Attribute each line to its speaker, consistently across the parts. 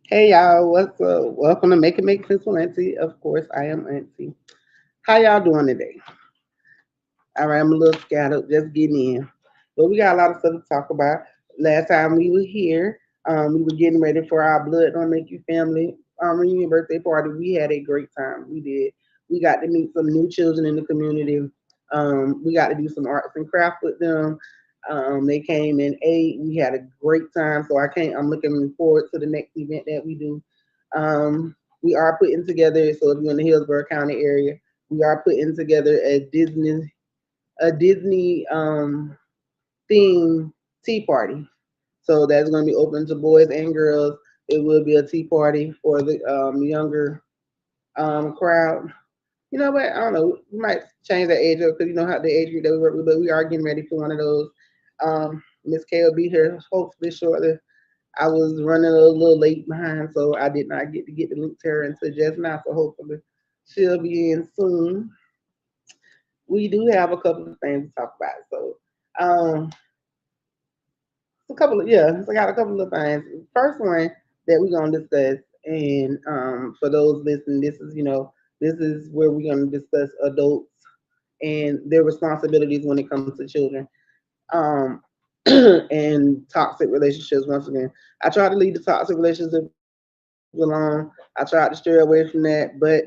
Speaker 1: Hey y'all, what's up? Welcome to Make It Make Sense with Auntie. Of course, I am Auntie. How y'all doing today? All right, I'm a little scattered, just getting in. But we got a lot of stuff to talk about. Last time we were here, we were getting ready for our Blood Don't Make You family reunion birthday party. We had a great time. We did. We got to meet some new children in the community. We got to do some arts and craft with them. They came and ate. We had a great time. So I can't. I'm looking forward to the next event that we do. We are putting together. So if you're in the Hillsborough County area, we are putting together a Disney theme tea party. So that's going to be open to boys and girls. It will be a tea party for the younger crowd. You know what? I don't know. We might change that age up because you know how the age group that we work with, but we are getting ready for one of those. Miss K will be here hopefully shortly. I was running a little late behind, so I did not get the link to her until just now. So hopefully she'll be in soon. We do have a couple of things to talk about. So um, a couple of so I got a couple of things. First one that we're gonna discuss, and for those listening, this is where we're gonna discuss adults and their responsibilities when it comes to children. Um, and toxic relationships. Once again, I try to leave the toxic relationships alone. I try to stray away from that, but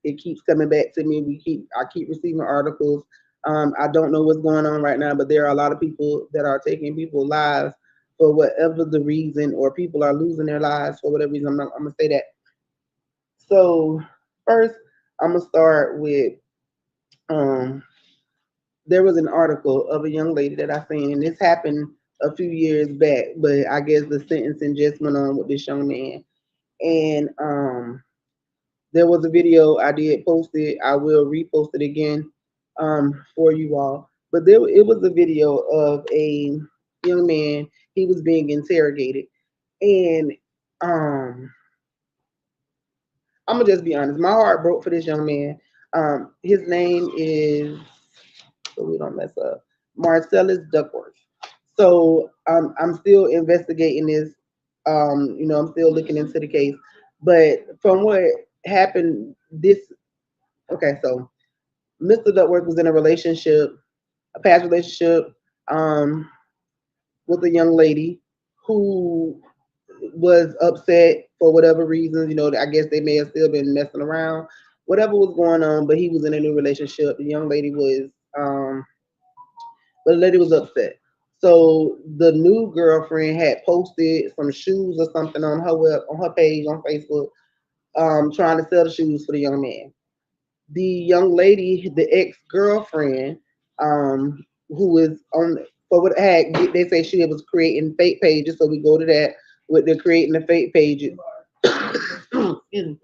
Speaker 1: it keeps coming back to me. I keep receiving articles. I don't know what's going on right now, but there are a lot of people that are taking people's lives for whatever the reason, or people are losing their lives for whatever reason. I'm gonna say that. So first, I'm gonna start with um, there was an article of a young lady that I seen, and this happened a few years back, but I guess the sentencing just went on with this young man. And there was a video I did post it. I will repost it again for you all. But it was a video of a young man. He was being interrogated, and um, I'm gonna just be honest. My heart broke for this young man. His name is, so we don't mess up, Marcellus Duckworth. So I'm still investigating this. I'm still looking into the case. But from what happened, okay, so Mr. Duckworth was in a relationship, a past relationship, um, with a young lady who was upset for whatever reasons. I guess they may have still been messing around, whatever was going on. But he was in a new relationship. The young lady was, but the lady was upset. So the new girlfriend had posted some shoes or something on her page on Facebook, trying to sell the shoes for the young man. The young lady, the ex girlfriend, who is on for what had they say she was creating fake pages. So we go to that with the creating the fake pages. Excuse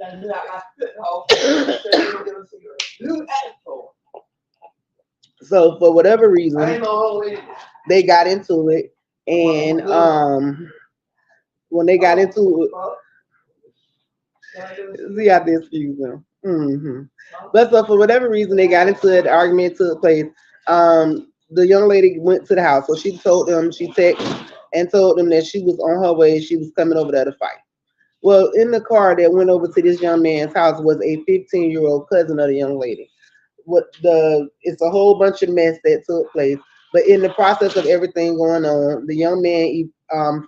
Speaker 1: me. So for whatever reason, they got into it, and when they got into it, see how they excuse them. But so for whatever reason, they got into it. The argument took place. The young lady went to the house, so she told them, she texted and told them that she was on her way. She was coming over there to fight. Well, in the car that went over to this young man's house was a 15-year-old cousin of the young lady. It's a whole bunch of mess that took place. But in the process of everything going on, the young man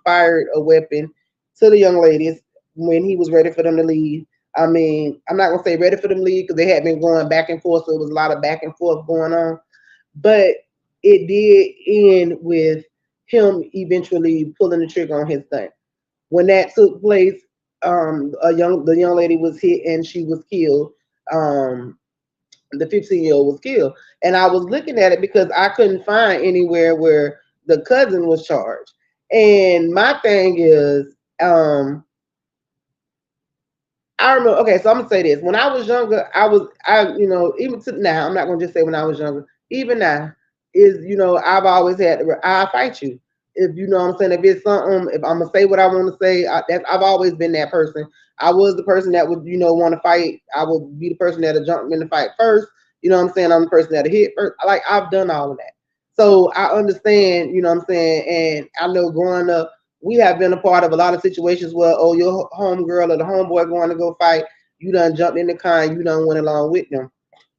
Speaker 1: fired a weapon to the young ladies when he was ready for them to leave. I mean, I'm not gonna say ready for them to leave because they had been going back and forth, so it was a lot of back and forth going on. But it did end with him eventually pulling the trigger on his gun. When that took place, the young lady was hit and she was killed. The 15-year-old was killed. And I was looking at it because I couldn't find anywhere where the cousin was charged. And my thing is, I remember. Okay, so I'm gonna say this. When I was younger, even to now, I'm not gonna just say when I was younger. Even now, I've always had. I fight you if you know what I'm saying. If it's something, if I'm gonna say what I want to say, I've always been that person. I was the person that would want to fight. I would be the person that'll jump in the fight first. You know what I'm saying? I'm the person that'll hit first. I've done all of that. So I understand, you know what I'm saying, and I know growing up we have been a part of a lot of situations where, oh, your homegirl or the homeboy going to go fight, you done jumped in the car and you done went along with them.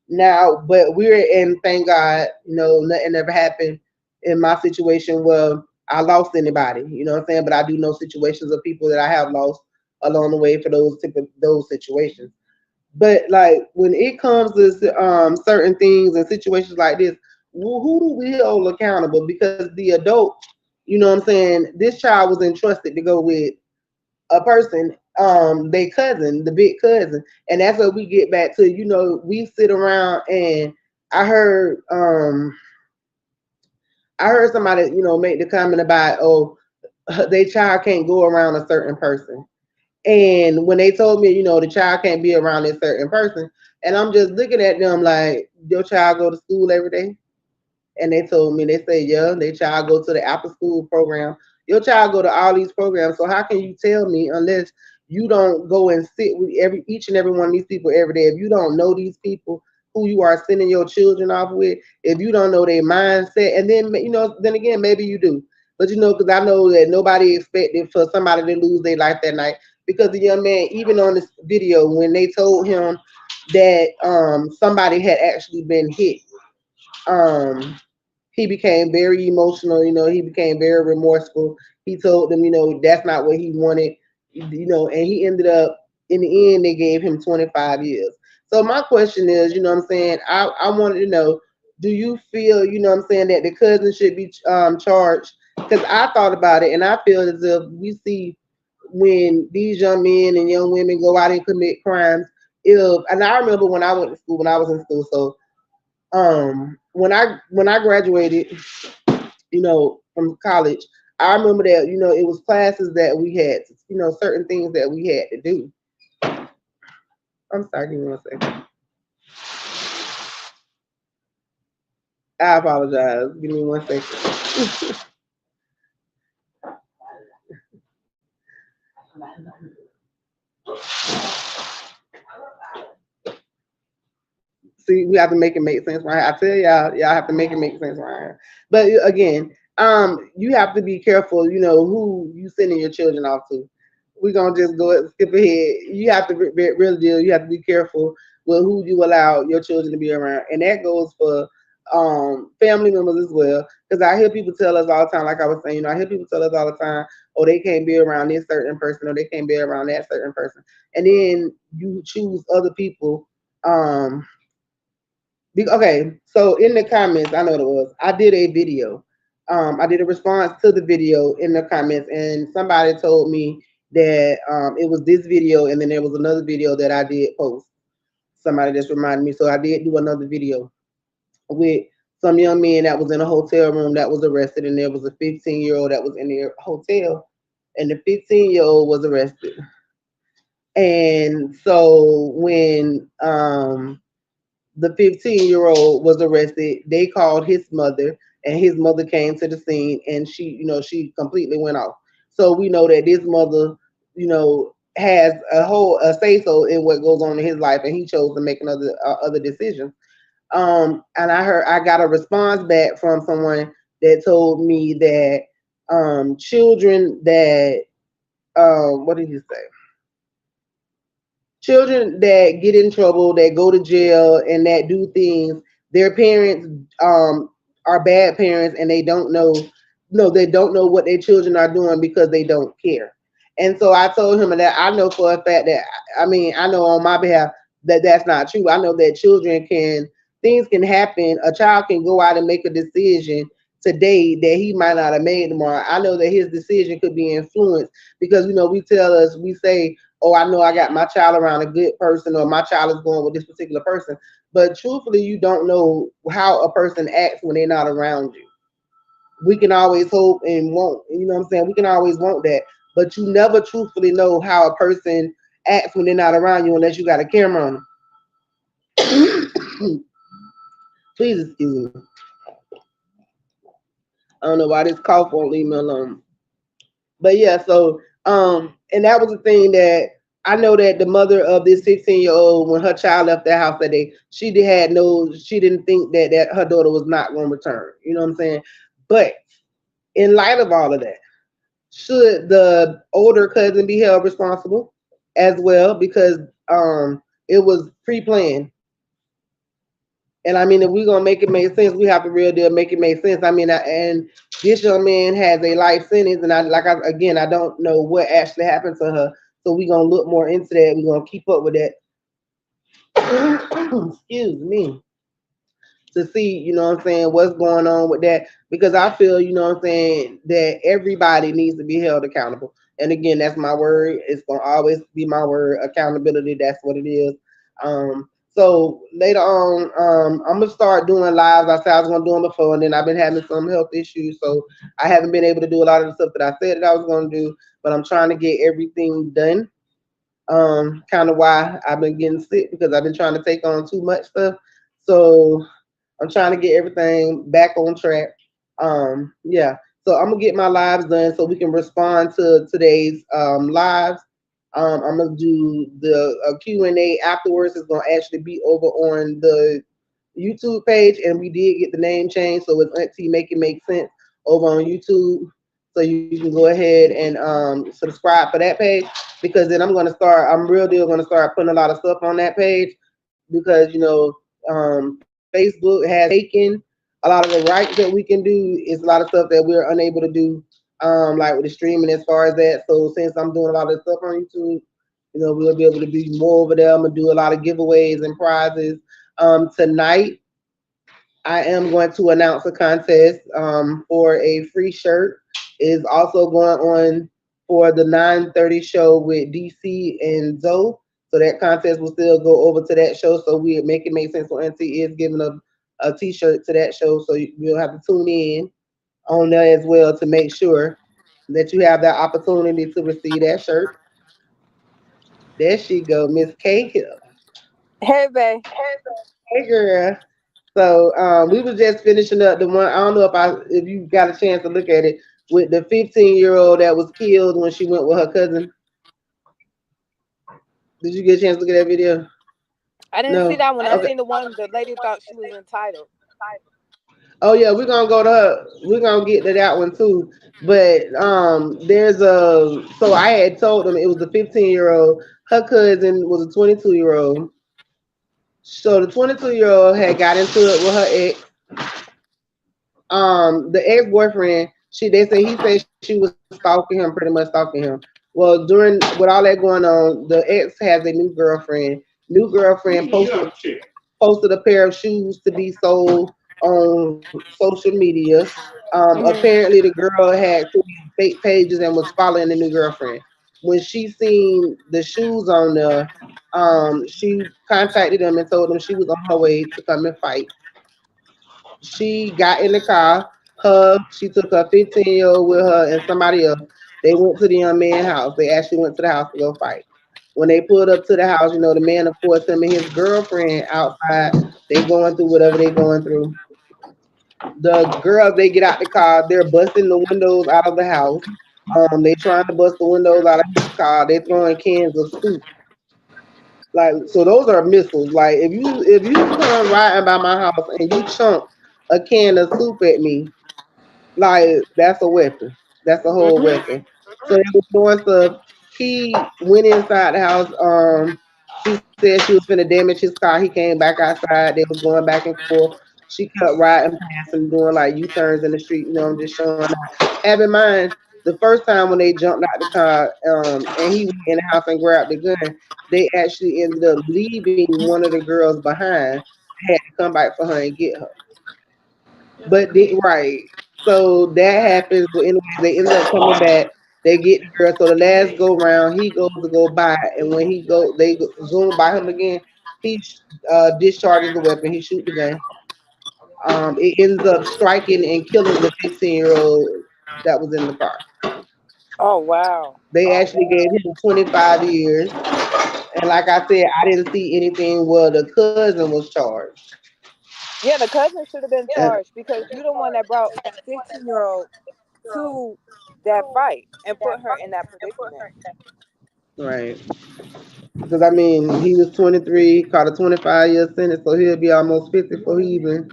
Speaker 1: Now, but we're in, thank God, nothing ever happened in my situation where I lost anybody, you know what I'm saying? But I do know situations of people that I have lost along the way for those situations. But like when it comes to certain things and situations like this, who do we hold accountable? Because the adult, you know what I'm saying, this child was entrusted to go with a person, their cousin, the big cousin. And that's what we get back to, we sit around and I heard I heard somebody, make the comment about, oh, their child can't go around a certain person. And when they told me, the child can't be around this certain person, and I'm just looking at them like, your child go to school every day? And they told me, they say, yeah, their child go to the after school program. Your child go to all these programs. So how can you tell me unless you don't go and sit with each and every one of these people every day? If you don't know these people who you are sending your children off with, if you don't know their mindset, and then then again, maybe you do. But because I know that nobody expected for somebody to lose their life that night. Because the young man, even on this video, when they told him that somebody had actually been hit, um he became very emotional, he became very remorseful. He told them, that's not what he wanted, and he ended up, in the end, they gave him 25 years. So my question is, what I'm saying, I wanted to know, do you feel, what I'm saying, that the cousin should be charged? Because I thought about it, and I feel as if we see when these young men and young women go out and commit crimes, and I remember when I went to school, when I was in school, so when I graduated, from college, I remember that, it was classes that we had, certain things that we had to do. I'm sorry, give me one second. I apologize. Give me one second. See, we have to make it make sense, right? I tell y'all have to make it make sense, right? But again, you have to be careful, who you sending your children off to. We're gonna just go skip ahead. You have to real deal. You have to be careful with who you allow your children to be around, and that goes for family members as well. Because I hear people tell us all the time, like I was saying, I hear people tell us all the time, oh, they can't be around this certain person, or they can't be around that certain person, and then you choose other people. Okay, so in the comments, I know what it was. I did a video. I did a response to the video in the comments, and somebody told me that it was this video, and then there was another video that I did post. Somebody just reminded me, so I did do another video with some young man that was in a hotel room that was arrested, and there was a 15-year-old that was in the hotel, and the 15-year-old was arrested. And so when the 15-year-old was arrested, they called his mother, and his mother came to the scene, and she completely went off. So we know that this mother, has a say so in what goes on in his life, and he chose to make another other decisions. And I got a response back from someone that told me that children that what did he say? Children that get in trouble, that go to jail, and that do things, their parents are bad parents, and they don't know, no, they don't know what their children are doing because they don't care. And so I told him that I know for a fact that, I know on my behalf that that's not true. I know that things can happen. A child can go out and make a decision today that he might not have made tomorrow. I know that his decision could be influenced because, we say, oh, I know I got my child around a good person, or my child is going with this particular person. But truthfully, you don't know how a person acts when they're not around you. We can always hope and want, we can always want that. But you never truthfully know how a person acts when they're not around you unless you got a camera on them. Please excuse me. I don't know why this cough won't leave me alone. But yeah, so and that was the thing that I know that the mother of this 16-year-old, when her child left the house that day, she didn't think that her daughter was not going to return. You know what I'm saying? But in light of all of that, should the older cousin be held responsible as well because it was pre-planned. And I mean, if we're gonna make it make sense, we have to real deal make it make sense. I mean, and this young man has a life sentence, and again, I don't know what actually happened to her, so we're gonna look more into that. We're gonna keep up with that. Excuse me, to see, you know what I'm saying, what's going on with that. Because I feel, you know what I'm saying, that everybody needs to be held accountable. And again, that's my word. It's gonna always be my word. Accountability, that's what it is. So later on, I'm gonna start doing lives. I said I was gonna do them before, and then I've been having some health issues, so I haven't been able to do a lot of the stuff that I said that I was gonna do. But I'm trying to get everything done. Kind of why I've been getting sick because I've been trying to take on too much stuff. So I'm trying to get everything back on track. Yeah. So I'm gonna get my lives done so we can respond to today's lives. I'm gonna do the Q&A afterwards. It's gonna actually be over on the YouTube page, and we did get the name changed, so it's Auntie Make It Make Sense over on YouTube. So you can go ahead and subscribe for that page because then I'm gonna start. I'm real deal gonna start putting a lot of stuff on that page because Facebook has taken a lot of the rights that we can do. Is a lot of stuff that we're unable to do, like with the streaming as far as that. So since I'm doing a lot of stuff on YouTube, we'll be able to do more over there. I'm gonna do a lot of giveaways and prizes. Tonight, I am going to announce a contest for a free shirt. Is also going on for the 9:30 show with DC and Zoe. So that contest will still go over to that show. So we make it make sense. So Auntie is giving a T-shirt to that show. So you'll have to tune in on there as well to make sure that you have that opportunity to receive that shirt. There she go, Miss K Hill.
Speaker 2: Hey, babe.
Speaker 1: Hey girl. So we was just finishing up the one. I don't know if you got a chance to look at it with the 15-year-old that was killed when she went with her cousin. Did you get a chance to look at that video?
Speaker 2: I didn't see
Speaker 1: No.
Speaker 2: that one. I
Speaker 1: Okay.
Speaker 2: seen the one the lady thought she was entitled.
Speaker 1: Oh yeah, we're gonna go to her. We're gonna get to that one too. But there's a so I had told them it was a 15-year-old. Her cousin was a 22-year-old. So the 22-year-old had got into it with her ex. The ex-boyfriend, they say he said she was stalking him, pretty much stalking him. Well, during with all that going on, the ex has a new girlfriend. New girlfriend posted a pair of shoes to be sold on social media.
Speaker 2: Mhm.
Speaker 1: Apparently, the girl had fake pages and was following the new girlfriend. When she seen the shoes on there, she contacted them and told them she was on her way to come and fight. She got in the car. She took her 15-year-old with her and somebody else. They went to the young man's house. They actually went to the house to go fight. When they pulled up to the house, the man, of course, him and his girlfriend outside. They going through whatever they going through. The girls, they get out the car. They're busting the windows out of the house. They trying to bust the windows out of his car. They throwing cans of soup. Like, so those are missiles. Like, if you come riding by my house and you chunk a can of soup at me, like that's a weapon. That's a whole
Speaker 2: Mhm.
Speaker 1: weapon. So they was doing stuff. He went inside the house. She said she was finna damage his car. He came back outside. They was going back and forth. She kept riding past him, doing like U-turns in the street. Just showing out. Have in mind, the first time when they jumped out the car, and he went in the house and grabbed the gun, they actually ended up leaving one of the girls behind. Had to come back for her and get her. But right. So that happens. But anyway, they end up coming back. They get the girl. So the last go round, he goes to go by, and when they zoom by him again. He discharges the weapon. He shoot the gun. It ends up striking and killing the 15-year-old that was in the car.
Speaker 2: Oh wow.
Speaker 1: They actually gave him 25 years. And like I said, I didn't see anything where the cousin was charged.
Speaker 2: Yeah, the cousin should have been
Speaker 1: And,
Speaker 2: charged because you the one that brought that 15-year-old to that fight and put her in that predicament.
Speaker 1: right. Because I mean, he was 23, caught a 25-year sentence, so he'll be almost 50 before he even.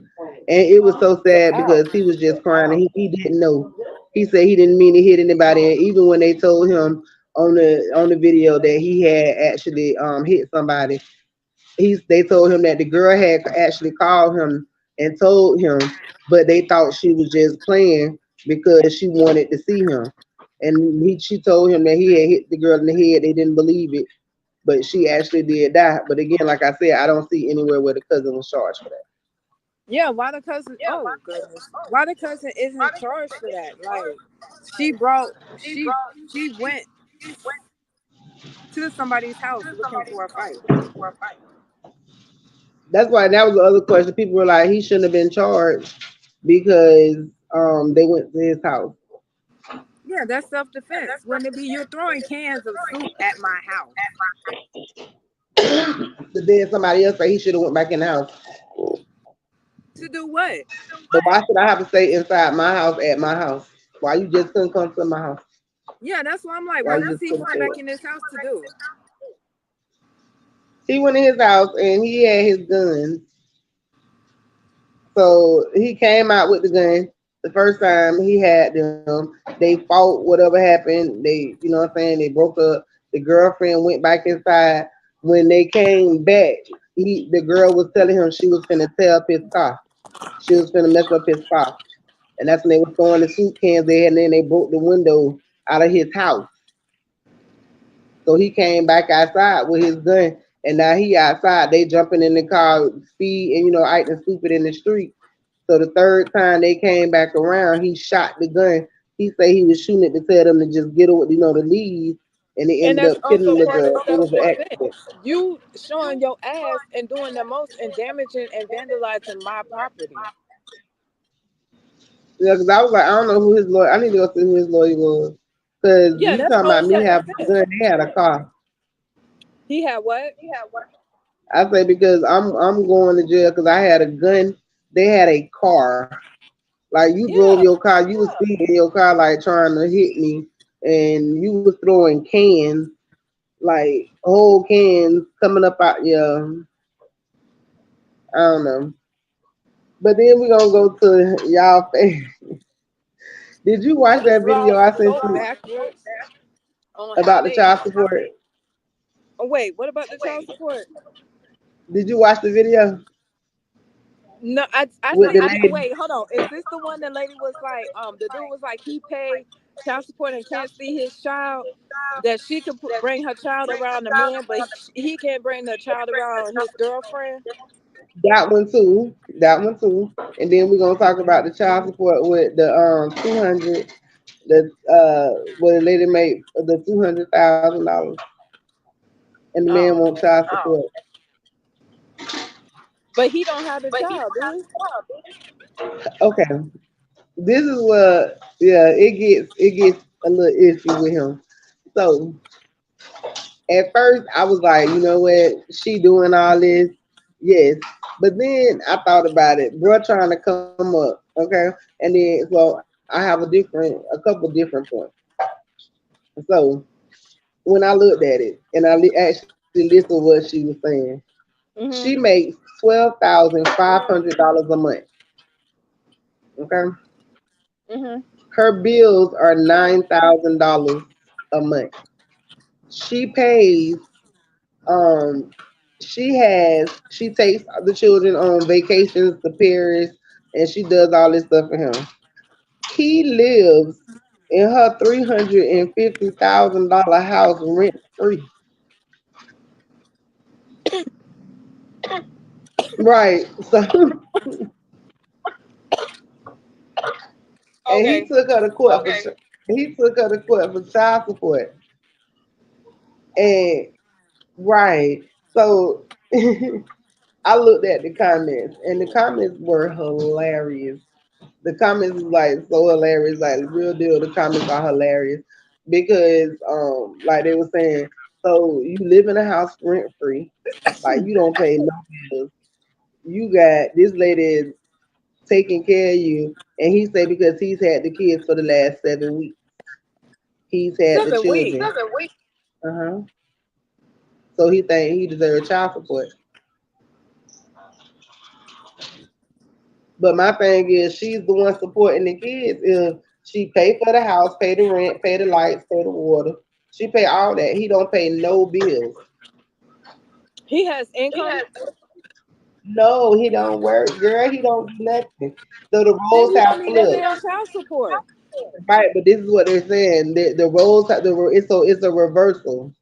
Speaker 1: And it was so sad
Speaker 2: Ow.
Speaker 1: because he was just crying and he didn't know. He said he didn't mean to hit anybody, and even when they told him on the video that he had actually hit somebody, they told him that the girl had actually called him and told him, but they thought she was just playing because she wanted to see him. And she told him that he had hit the girl in the head. They didn't believe it, but she actually did die. But again, like I said, I don't see anywhere where the cousin was charged for that.
Speaker 2: Yeah, why the cousin? Oh goodness, why the cousin isn't charged for that? Like, she brought she went to somebody's house looking for a fight.
Speaker 1: That's why that was the other question. People were like, he shouldn't have been charged because they went to his house.
Speaker 2: Yeah, that's self defense. Wouldn't it be you're throwing cans of soup at my house?
Speaker 1: But then somebody else said he should have went back in the house.
Speaker 2: To do what?
Speaker 1: But why should I have to stay inside my house at my house? Why you just couldn't come to my house?
Speaker 2: Yeah, that's why I'm like,
Speaker 1: Why
Speaker 2: what
Speaker 1: you
Speaker 2: was
Speaker 1: just
Speaker 2: he
Speaker 1: couldn't
Speaker 2: going
Speaker 1: do
Speaker 2: back
Speaker 1: it?
Speaker 2: in this house to do?
Speaker 1: He went in his house and he had his gun. So he came out with the gun. The first time he had them, they fought, whatever happened. They, you know what I'm saying? They broke up. The girlfriend went back inside. When they came back, the girl was telling him she was finna tear up his car. She was finna mess up his car. And that's when they were throwing the soup cans there, and then they broke the window out of his house. So he came back outside with his gun, and now he outside. They jumping in the car, speed, and acting stupid in the street. So the third time they came back around, he shot the gun. He said he was shooting it to tell them to just get away, to leave, and it
Speaker 2: And
Speaker 1: ended
Speaker 2: that's
Speaker 1: up killing
Speaker 2: also
Speaker 1: the
Speaker 2: part of
Speaker 1: girl. It was an accident.
Speaker 2: self-defense. You showing your ass and doing the most and damaging and vandalizing my property.
Speaker 1: Yeah, because I was like, I don't know who his lawyer. I need to go see who his lawyer was. Because
Speaker 2: Yeah,
Speaker 1: you
Speaker 2: that's
Speaker 1: talking
Speaker 2: all
Speaker 1: about me having a
Speaker 2: self-defense.
Speaker 1: gun? They had a car.
Speaker 2: He had what?
Speaker 1: I say because I'm going to jail because I had a gun. They had a car. Like you drove
Speaker 2: Yeah.
Speaker 1: your car, you was speeding in your car like trying to hit me, and you was throwing cans, like whole cans coming up out your. I don't know. But then we gonna go to y'all face. Did you watch
Speaker 2: This
Speaker 1: that video
Speaker 2: law
Speaker 1: I
Speaker 2: is
Speaker 1: sent
Speaker 2: so
Speaker 1: you
Speaker 2: backwards on how
Speaker 1: about the
Speaker 2: they.
Speaker 1: child support?
Speaker 2: Oh wait, what about the child support?
Speaker 1: Did you watch the video
Speaker 2: No, I
Speaker 1: with
Speaker 2: thought
Speaker 1: the lady?
Speaker 2: wait, hold on. Is this the one the lady was like, the dude was like he paid child support and can't see his child, that she could bring her child around the man, but he can't bring the child around his girlfriend?
Speaker 1: That one too. That one too. And then we're gonna talk about the child support with the 200. The where the lady made the $200,000, and the man
Speaker 2: Oh,
Speaker 1: want child support.
Speaker 2: but he don't have the child, do he?
Speaker 1: Okay, this is what, yeah, it gets a little iffy with him. So at first I was like, you know what, she doing all this, yes. But then I thought about it, bro, trying to come up, okay, and then so I have a couple different points. So when I looked at it and actually listened to what she was saying, she
Speaker 2: Mhm.
Speaker 1: makes $12,500 a month. Okay,
Speaker 2: Mhm.
Speaker 1: her bills are $9,000 a month. She pays. Um, she takes the children on vacations to Paris, and she does all this stuff for him. He lives in her $350,000 house rent free. Right. So and he
Speaker 2: Okay.
Speaker 1: took her to court for he took her to court for child support. And right. So I looked at the comments, and the comments were hilarious. The comments was like so hilarious, like real deal. The comments are hilarious because like they were saying, so you live in a house rent free, like you don't pay no bills. You got this lady taking care of you, and he said because he's had the kids for the last 7 weeks, he's had the
Speaker 2: 7 weeks.
Speaker 1: children. Uh-huh. So he think he deserves child support. But my thing is, she's the one supporting the kids. If She pay for the house, pay the rent, pay the lights, pay the water. She pay all that. He don't pay no bills.
Speaker 2: He has income.
Speaker 1: No, he don't work, girl. He don't do nothing. So the
Speaker 2: Then
Speaker 1: roles
Speaker 2: he
Speaker 1: have
Speaker 2: don't need that
Speaker 1: flipped.
Speaker 2: damn child support.
Speaker 1: Right, but this is what they're saying. The roles have it's a reversal.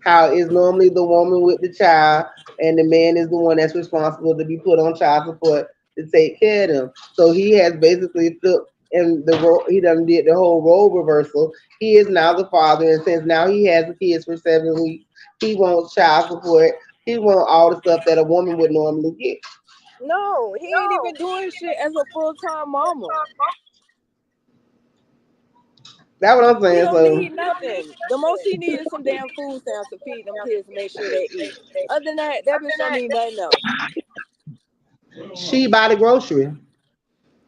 Speaker 1: How is normally the woman with the child and the man is the one that's responsible to be put on child support to take care of them. So he has basically flipped and the role he done did the whole role reversal. He is now the father and since now he has the kids for 7 weeks, he wants child support. He wants all the stuff that a woman would normally get.
Speaker 2: No, he ain't even doing shit as a full time mama.
Speaker 1: That's what I'm
Speaker 2: He
Speaker 1: saying.
Speaker 2: don't
Speaker 1: So
Speaker 2: need nothing. The most he needs is some damn food stamps to feed them kids and make sure they eat. Other than that, that bitch don't need nothing else.
Speaker 1: she buy the grocery.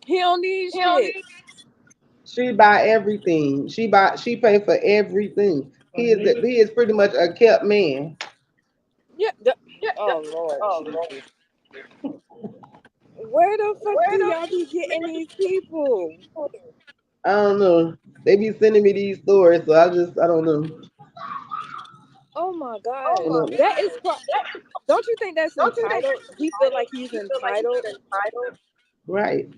Speaker 2: He don't need shit.
Speaker 1: She buy everything. She pay for everything. He is pretty much a kept man.
Speaker 2: Yeah. Oh Lord Jesus. Where the fuck do y'all be getting these people?
Speaker 1: I don't know. They be sending me these stories, so I don't know.
Speaker 2: Oh my God.
Speaker 1: You know.
Speaker 2: That is don't you think that's entitled? He feel like he's entitled.
Speaker 1: Right.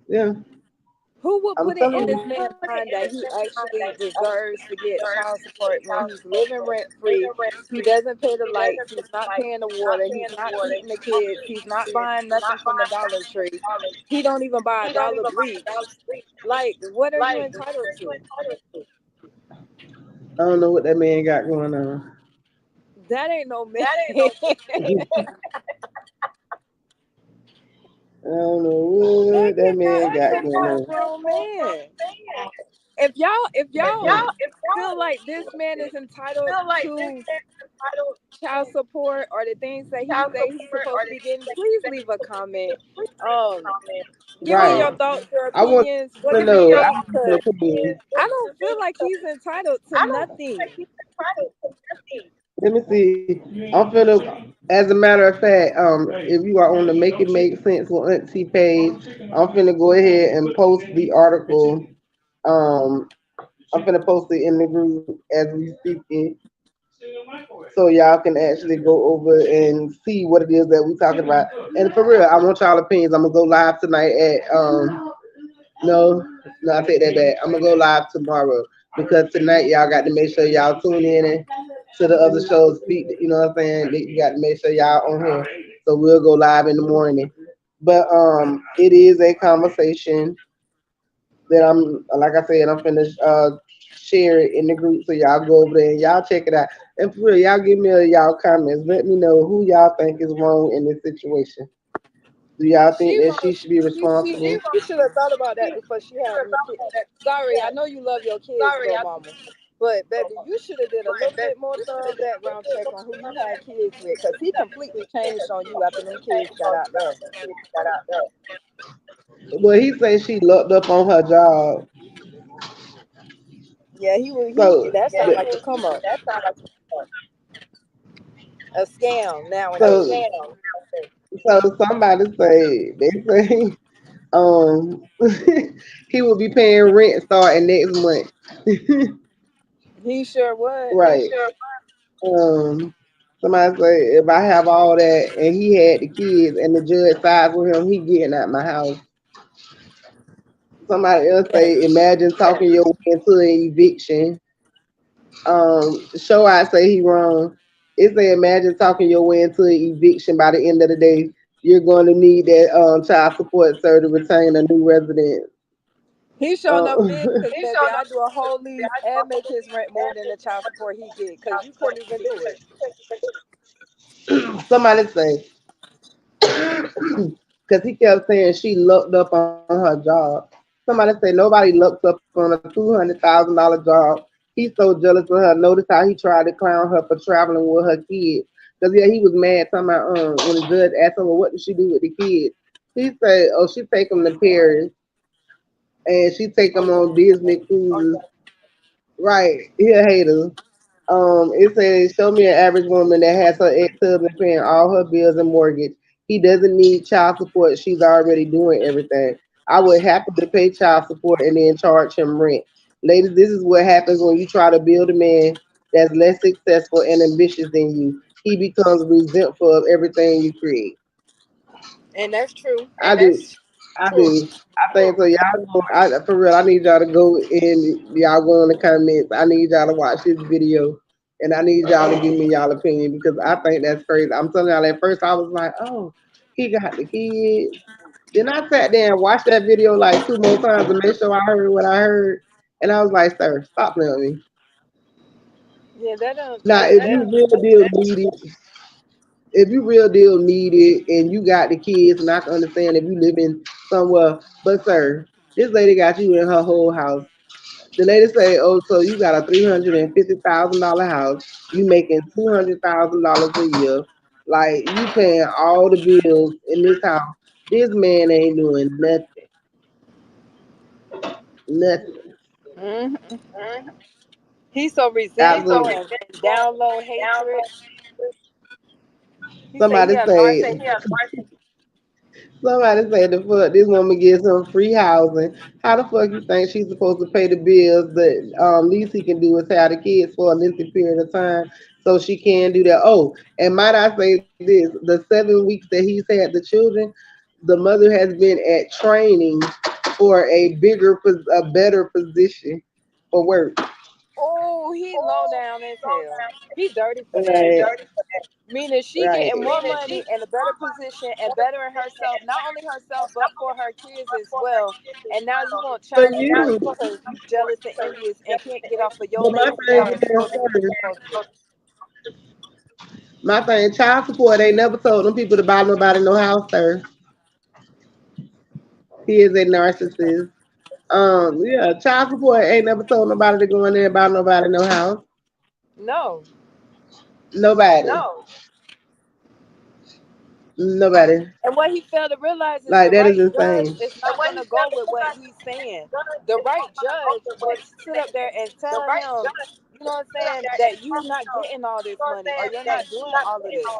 Speaker 1: Yeah.
Speaker 2: Who would
Speaker 1: I'm
Speaker 2: put it
Speaker 1: telling
Speaker 2: in this
Speaker 1: you.
Speaker 2: man's mind that he actually deserves to get child support when he's living rent free? He doesn't pay the lights. He's not paying the water. He's not feeding the kids. He's not buying nothing from the Dollar Tree. He don't even buy a dollar bleach. Like, what are you entitled to?
Speaker 1: I don't know what that man got going on.
Speaker 2: That ain't no man.
Speaker 1: I don't know
Speaker 2: That
Speaker 1: what that man
Speaker 2: cannot
Speaker 1: got going
Speaker 2: support a
Speaker 1: on.
Speaker 2: grown man. If y'all feel like this man is entitled to child support or the things that he say he's supposed to be getting, please leave a comment. Um, give me
Speaker 1: Right.
Speaker 2: your thoughts, your
Speaker 1: I want
Speaker 2: opinions. What
Speaker 1: to
Speaker 2: do you
Speaker 1: know. I
Speaker 2: think?
Speaker 1: want to
Speaker 2: Because
Speaker 1: opinion.
Speaker 2: I don't feel like he's entitled to nothing.
Speaker 1: Let me see. I'm finna, as a matter of fact, if you are on the Make It Make Sense with Auntie page, I'm finna go ahead and post the article. Um, I'm finna post it in the group as we speaking, so y'all can actually go over and see what it is that we talking about. And for real, I want y'all opinions. I'm gonna go live tonight at no, no, I take that back. I'm gonna go live tomorrow because tonight y'all got to make sure y'all tune in and to the other shows. Speak, you know what I'm saying? You got to make sure y'all on here. So we'll go live in the morning. But it is a conversation that I'm like I said, I'm finna share it in the group so y'all go over there and y'all check it out. And for real, y'all give me y'all comments. Let me know who y'all think is wrong in this situation. Do y'all think
Speaker 2: She
Speaker 1: that
Speaker 2: wrong.
Speaker 1: she should be responsible?
Speaker 2: She should have thought about that before she had them kids. Sorry, I know you love your kids, little mama. But baby, you should have did a little bit more thorough background check on who you had kids with, because he completely changed on you after them kids got out there.
Speaker 1: Well, he says she looked up on her job.
Speaker 2: Yeah, he was.
Speaker 1: So,
Speaker 2: That sounds like a come up, a scam
Speaker 1: so,
Speaker 2: nowadays.
Speaker 1: so somebody say they say um he will be paying rent starting next month.
Speaker 2: He sure would.
Speaker 1: Right. Um. Somebody say if I have all that and he had the kids and the judge sides with him, he getting out my house. Somebody else say imagine talking your way into an eviction. Show I say he wrong. It say imagine talking your way into an eviction. By the end of the day, you're going to need that child support sir to retain a new resident.
Speaker 2: He sure enough
Speaker 1: Uh,
Speaker 2: did, because baby, I do a whole lease and make his rent more than the child support he get, because you couldn't even do it.
Speaker 1: somebody say because he kept saying she looked up on her job. Somebody say nobody looks up on a $200,000 job. He's so jealous of her. Notice how he tried to clown her for traveling with her kids. Cause yeah, he was mad. Talking about when the judge asked him, well, what did she do with the kids? He said, oh, she take them to Paris and she take them on Disney cruises. Right, he a hater. It says, show me an average woman that has her ex-husband paying all her bills and mortgage. He doesn't need child support. She's already doing everything. I would happily pay child support and then charge him rent. Ladies, this is what happens when you try to build a man that's less successful and ambitious than you. He becomes resentful of everything you create.
Speaker 2: And that's true.
Speaker 1: I do. I
Speaker 2: True.
Speaker 1: do. I think so. Y'all go. For real. I need y'all to go and y'all go in the comments. I need y'all to watch this video, and I need y'all to give me y'all opinion because I think that's crazy. I'm telling y'all. At first, I was like, "Oh, he got the kids." Then I sat there and watched that video like two more times to make sure I heard what I heard, and I was like, "Sir, stop playing with me."
Speaker 2: Yeah, that don't
Speaker 1: Now,
Speaker 2: that
Speaker 1: if
Speaker 2: that
Speaker 1: you real deal need it, if you real deal need it, and you got the kids, and I can understand if you live in somewhere, but sir, this lady got you in her whole house. The lady say, "Oh, so you got a $350,000 house? You making $200,000 a year? Like you paying all the bills in this house? This man ain't doing nothing, nothing."
Speaker 2: Mhm. He's so resentful
Speaker 1: Absolutely.
Speaker 2: and down low hatred. He said he
Speaker 1: Somebody
Speaker 2: a
Speaker 1: say,
Speaker 2: narcissist.
Speaker 1: somebody say the fuck this woman gets him free housing. How the fuck you think she's supposed to pay the bills? The least he can do is have the kids for a lengthy period of time, so she can do that. Oh, and might I say this: the 7 weeks that he's had the children, the mother has been at training for a better position for work.
Speaker 2: Oh, he low down as hell. He dirty for that.
Speaker 1: Right,
Speaker 2: Meaning she
Speaker 1: right.
Speaker 2: getting more money and a better position and bettering herself, not only herself but for her kids as well. And now you want
Speaker 1: For
Speaker 2: child support
Speaker 1: you,
Speaker 2: because you jealous and envious and can't get off of your
Speaker 1: but my
Speaker 2: lazy
Speaker 1: thing
Speaker 2: ass
Speaker 1: is,
Speaker 2: doing what you're supposed to do.
Speaker 1: my thing, child support, they never told them people to buy nobody no house, sir. He is a narcissist. Yeah, child support ain't never told nobody to go in there and buy nobody no house.
Speaker 2: No.
Speaker 1: Nobody. Nobody.
Speaker 2: And what he failed to realize is
Speaker 1: Like
Speaker 2: the
Speaker 1: that is
Speaker 2: right judge
Speaker 1: insane.
Speaker 2: is not going to go with what he's saying. The right judge would sit up there and tell him, you know what I'm saying, that you not getting all this money or you're not doing all of this.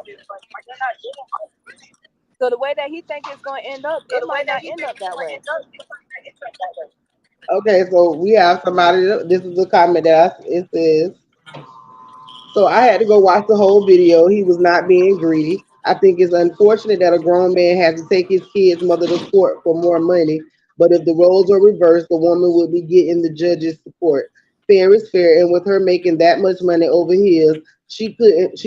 Speaker 2: So the way that he think it's going to end up, it might not end up that way.
Speaker 1: Okay, so we have somebody. This is a comment that it says. So I had to go watch the whole video. He was not being greedy. I think it's unfortunate that a grown man has to take his kid's mother to court for more money. But if the roles are reversed, the woman would be getting the judge's support. Fair is fair, and with her making that much money over his, she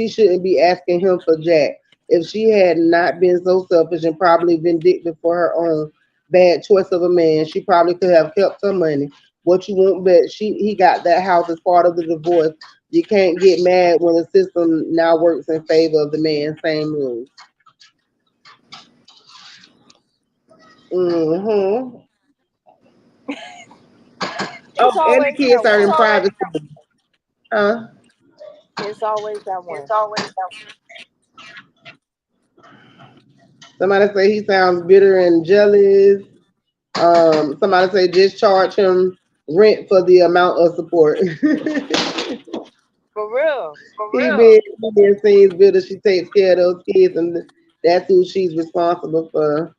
Speaker 1: shouldn't be asking him for jack. If she had not been so selfish and probably vindictive for her own bad choice of a man, she probably could have kept her money. What you won't bet, he got that house as part of the divorce. You can't get mad when the system now works in favor of the man. Same rules. Mm-hmm. Oh,
Speaker 2: It's
Speaker 1: and the
Speaker 2: always
Speaker 1: kids
Speaker 2: that
Speaker 1: are in
Speaker 2: one.
Speaker 1: private school. Huh?
Speaker 2: It's always that one.
Speaker 1: Somebody say he sounds bitter and jealous. Somebody say just charge him rent for the amount of support.
Speaker 2: For real.
Speaker 1: He been seen bitter. She takes care of those kids, and that's who she's responsible for.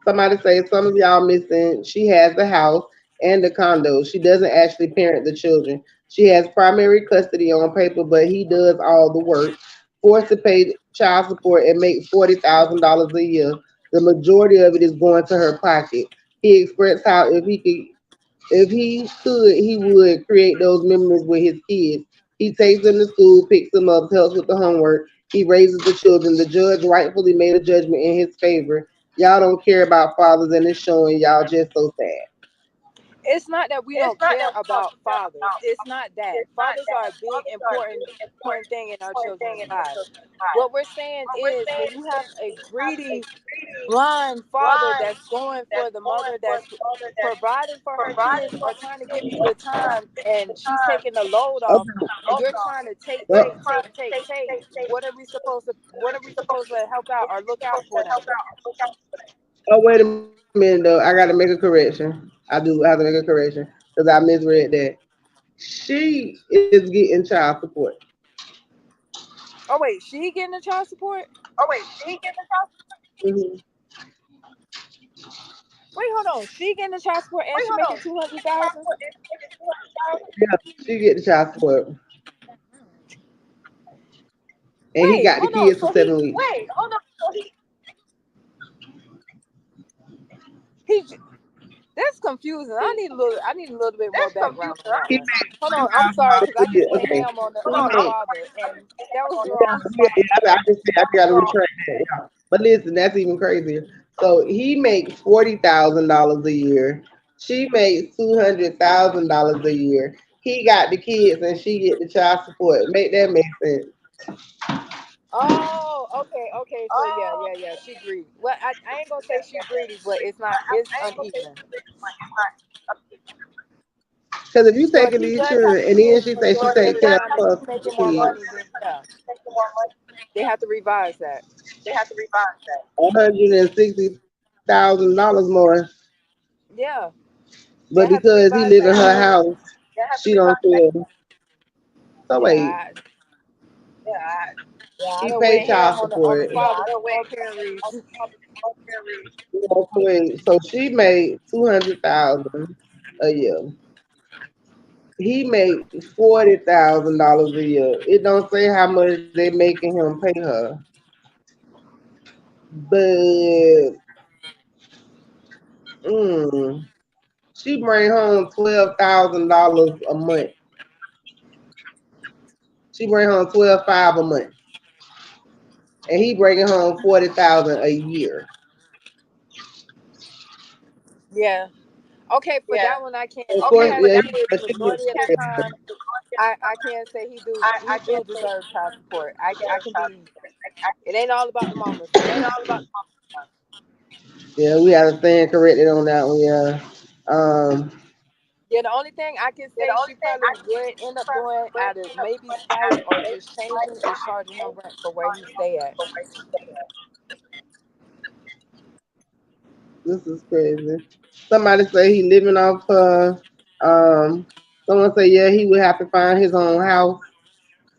Speaker 1: Somebody say some of y'all missing. She has the house and the condo. She doesn't actually parent the children. She has primary custody on paper, but he does all the work. Forced to pay child support and make $40,000 a year. The majority of it is going to her pocket. He expressed how if he could, he would create those memories with his kids. He takes them to school, picks them up, helps with the homework. He raises the children. The judge rightfully made a judgment in his favor. Y'all don't care about fathers, and it's showing y'all just so sad.
Speaker 2: It's not that we don't care about fathers. It's not that. Fathers are a big, important thing in our children's lives. What we're saying is when you have a greedy, blind father that's going for the mother that's providing for her kids or trying to give you the time and she's taking the load off and you're trying to take,
Speaker 1: Okay.
Speaker 2: take, take, take, take, what are we supposed to help out or look out for them?
Speaker 1: Oh, wait a minute, though. I got to make a correction. I do have to make a correction because I misread that. She is getting child support.
Speaker 2: Oh wait, she getting the child support?
Speaker 1: Mhm.
Speaker 2: Wait, hold on. She getting the child support and she making 200,000.
Speaker 1: Yeah, she get the child support, and he
Speaker 2: Wait,
Speaker 1: got the
Speaker 2: hold on.
Speaker 1: kids for
Speaker 2: So
Speaker 1: 7 weeks.
Speaker 2: he that's confusing. I need a little bit more background on that
Speaker 1: He
Speaker 2: one.
Speaker 1: made
Speaker 2: Hold on. I'm sorry because I
Speaker 1: $40,000 a
Speaker 2: just
Speaker 1: year.
Speaker 2: went
Speaker 1: Okay,
Speaker 2: ham on
Speaker 1: he
Speaker 2: the
Speaker 1: made
Speaker 2: father and that was
Speaker 1: yeah,
Speaker 2: wrong.
Speaker 1: I just said I gotta retract that. Yeah. But listen, that's even crazier. So he makes $40,000 a year. She makes $200,000 a year. He got the kids and she get the child support. Make that make sense?
Speaker 2: Oh, okay. So yeah. She greedy. Well, I ain't gonna say she greedy, but it's uneven.
Speaker 1: Because if you
Speaker 2: So if
Speaker 1: taking
Speaker 2: he
Speaker 1: these
Speaker 2: does have
Speaker 1: children
Speaker 2: the
Speaker 1: and then
Speaker 2: kids
Speaker 1: she say she
Speaker 2: majority of
Speaker 1: take
Speaker 2: the
Speaker 1: care
Speaker 2: time and
Speaker 1: of
Speaker 2: she's making more
Speaker 1: kids,
Speaker 2: money, then yeah, they have to revise that.
Speaker 1: $160,000 more.
Speaker 2: Yeah, they
Speaker 1: But
Speaker 2: have to
Speaker 1: because he
Speaker 2: revise
Speaker 1: live in
Speaker 2: that
Speaker 1: her
Speaker 2: because
Speaker 1: house, she don't feel. So wait,
Speaker 2: yeah, I
Speaker 1: he
Speaker 2: done
Speaker 1: pay
Speaker 2: went ham
Speaker 1: child
Speaker 2: on the
Speaker 1: support.
Speaker 2: father for parent reason.
Speaker 1: You know, so wait, so she made 200,000 a year. He made $40,000 a year. It don't say how much they making him pay her, but mm, she bring home $12,000 a month. She bring home 12,500 a month, and he bringing home 40,000 a year.
Speaker 2: Yeah. Okay, for that one I can't.
Speaker 1: Of
Speaker 2: If he
Speaker 1: course,
Speaker 2: has
Speaker 1: yeah,
Speaker 2: kids
Speaker 1: but she
Speaker 2: majority of the time, I can't say he do deserve child support. I can be. It ain't all about the mamas now.
Speaker 1: yeah, we have to stand corrected on that one. Yeah,
Speaker 2: Yeah, the only thing I can say she probably would end up doing out of maybe spite or just changing is charging him rent for where he stay at.
Speaker 1: this is crazy. Somebody say he living off um. Someone say yeah, he would have to find his own house.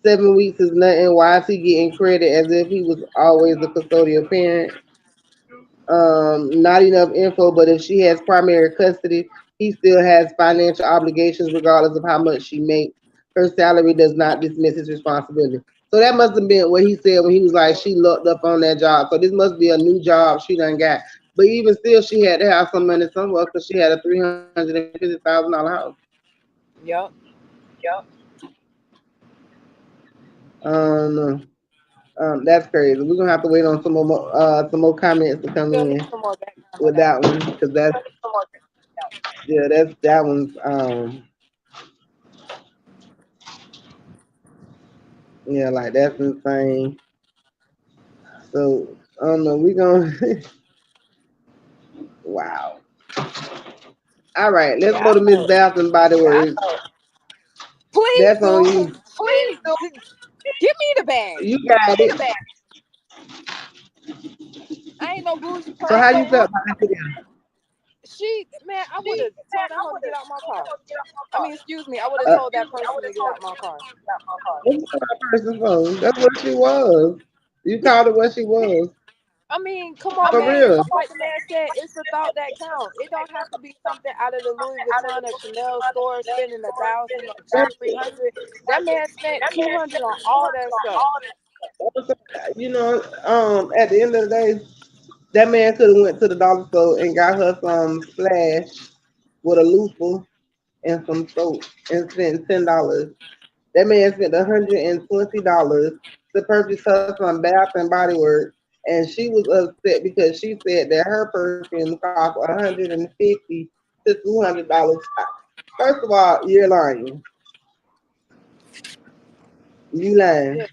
Speaker 1: 7 weeks is nothing. Why is he getting credit as if he was always the custodial parent? Not enough info, but if she has primary custody, he still has financial obligations regardless of how much she makes. Her salary does not dismiss his responsibility. So that must have been what he said when he was like, she looked up on that job. So this must be a new job she done got. But even still, she had to have some money somewhere because she had a $350,000 house.
Speaker 2: Yup.
Speaker 1: Um, that's crazy. We're gonna have to wait on some more comments to come
Speaker 2: Still need
Speaker 1: in
Speaker 2: some more background on
Speaker 1: with
Speaker 2: that
Speaker 1: that
Speaker 2: one.
Speaker 1: one because that's yeah, that's that one's yeah, like that's insane. So I don't know. We gonna wow. All right, let's
Speaker 2: Yeah,
Speaker 1: go
Speaker 2: I
Speaker 1: to Miss
Speaker 2: know.
Speaker 1: Bath and Body Works.
Speaker 2: Please
Speaker 1: That's on
Speaker 2: do,
Speaker 1: you.
Speaker 2: cause give me the bag.
Speaker 1: You got it.
Speaker 2: I ain't no bougie
Speaker 1: So how
Speaker 2: person.
Speaker 1: you felt about that video?
Speaker 2: She, man, I would have told that hoe to get out my car. I mean, excuse me, I would have
Speaker 1: Uh,
Speaker 2: told that person to get out my car.
Speaker 1: what's that person for? That's what she was. You called her what she was.
Speaker 2: I mean, come on,
Speaker 1: For
Speaker 2: man. It's
Speaker 1: real.
Speaker 2: like the man said. It's the thought that counts. It don't have to be something out of the Louis Vuitton or Chanel store spending 1,000 or two, 300. That man spent 200 on all that stuff.
Speaker 1: You know, at the end of the day, that man could have went to the dollar store and got her some splash with a loofah and some soap and spent $10. That man spent $120 to purchase her some Bath and Body Works, and she was upset because she said that her perfume cost $150 to $200. First of all, you're lying. You lying.
Speaker 2: Yeah.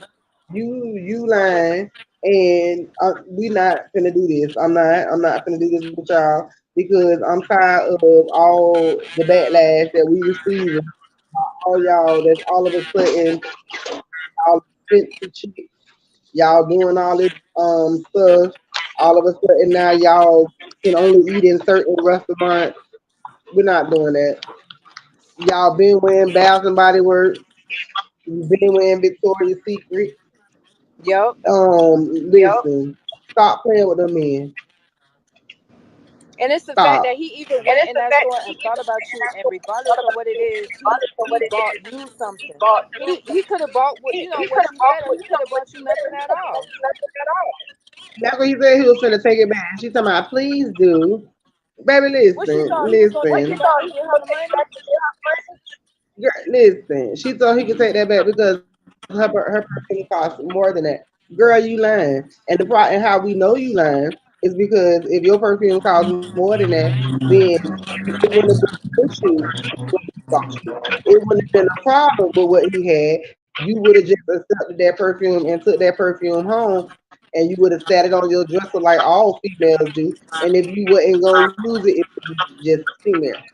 Speaker 1: You lying. And we not gonna do this. I'm not. I'm not gonna do this with y'all because I'm tired of all the backlash that we receiving. All y'all that's all of a sudden y'all expensive chicks. Y'all doing all this stuff. All of a sudden now y'all can only eat in certain restaurants. We're not doing that. Y'all been wearing Bath and Body Works. You've been wearing Victoria's Secret.
Speaker 2: Yep.
Speaker 1: Listen, stop playing with them men.
Speaker 2: And it's the fact
Speaker 1: Stop.
Speaker 2: that he even went in that store and thought about you, and regardless of what it is, he bought you something. He could have bought what you know what you said, or he could have bought you nothing at all.
Speaker 1: That's what he said he was finna take it back. She talking about, please do. Baby,
Speaker 2: What she
Speaker 1: listen,
Speaker 2: thought he was gonna take it
Speaker 1: listen.
Speaker 2: back and get her the money?
Speaker 1: Girl, listen. She thought he could take that back because her perfume costs more than that. Girl, you lying. And the part and how we know you lying is because if your perfume costs more than that, then it wouldn't have been an issue when he bought you. It wouldn't have been a problem with what he had. You would have just accepted that perfume and took that perfume home, and you would have sat it on your dresser like all females do. And if you wasn't gonna use it, it would just sitting there.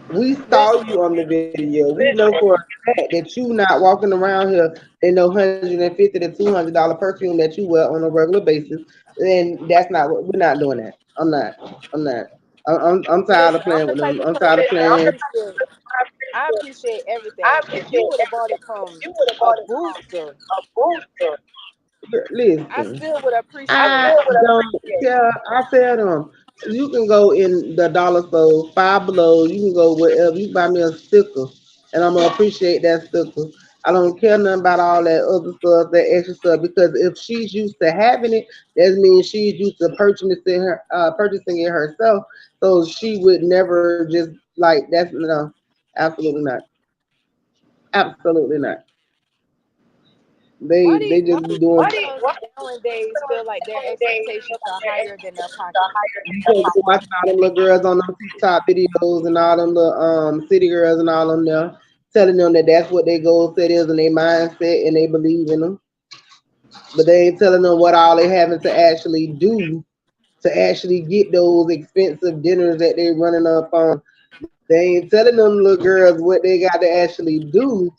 Speaker 1: We saw
Speaker 2: Listen,
Speaker 1: you on the video. We know for a fact that you not walking around here in no $150 to $200 perfume that you wear on a regular basis. And that's not what we're not doing that. I'm not. I'm not. I'm tired of
Speaker 2: listen. I'm
Speaker 1: playing
Speaker 2: the
Speaker 1: with
Speaker 2: type
Speaker 1: them.
Speaker 2: of
Speaker 1: I'm tired
Speaker 2: person
Speaker 1: of playing.
Speaker 2: I appreciate everything. If you would have bought it from a booster, I
Speaker 1: Listen.
Speaker 2: still would appreciate
Speaker 1: I
Speaker 2: it.
Speaker 1: don't care. I tell them you can go in the dollar store, Five Below. You can go wherever. You buy me a sticker, and I'm gonna appreciate that sticker. I don't care nothing about all that other stuff, that extra stuff, because if she's used to having it, that means she's used to purchasing it herself. So she would never just like that's no, absolutely not, absolutely not. They
Speaker 2: Why
Speaker 1: just be
Speaker 2: do
Speaker 1: doing
Speaker 2: females nowadays feel like their expectations are higher than their pockets?
Speaker 1: because they watching all them little girls on them TikTok videos and all them little city girls and all them there, telling them that that's what their goal set is and their mindset and they believe in them. But they ain't telling them what all they having to actually do to actually get those expensive dinners that they running up on. They ain't telling them little girls what they got to actually do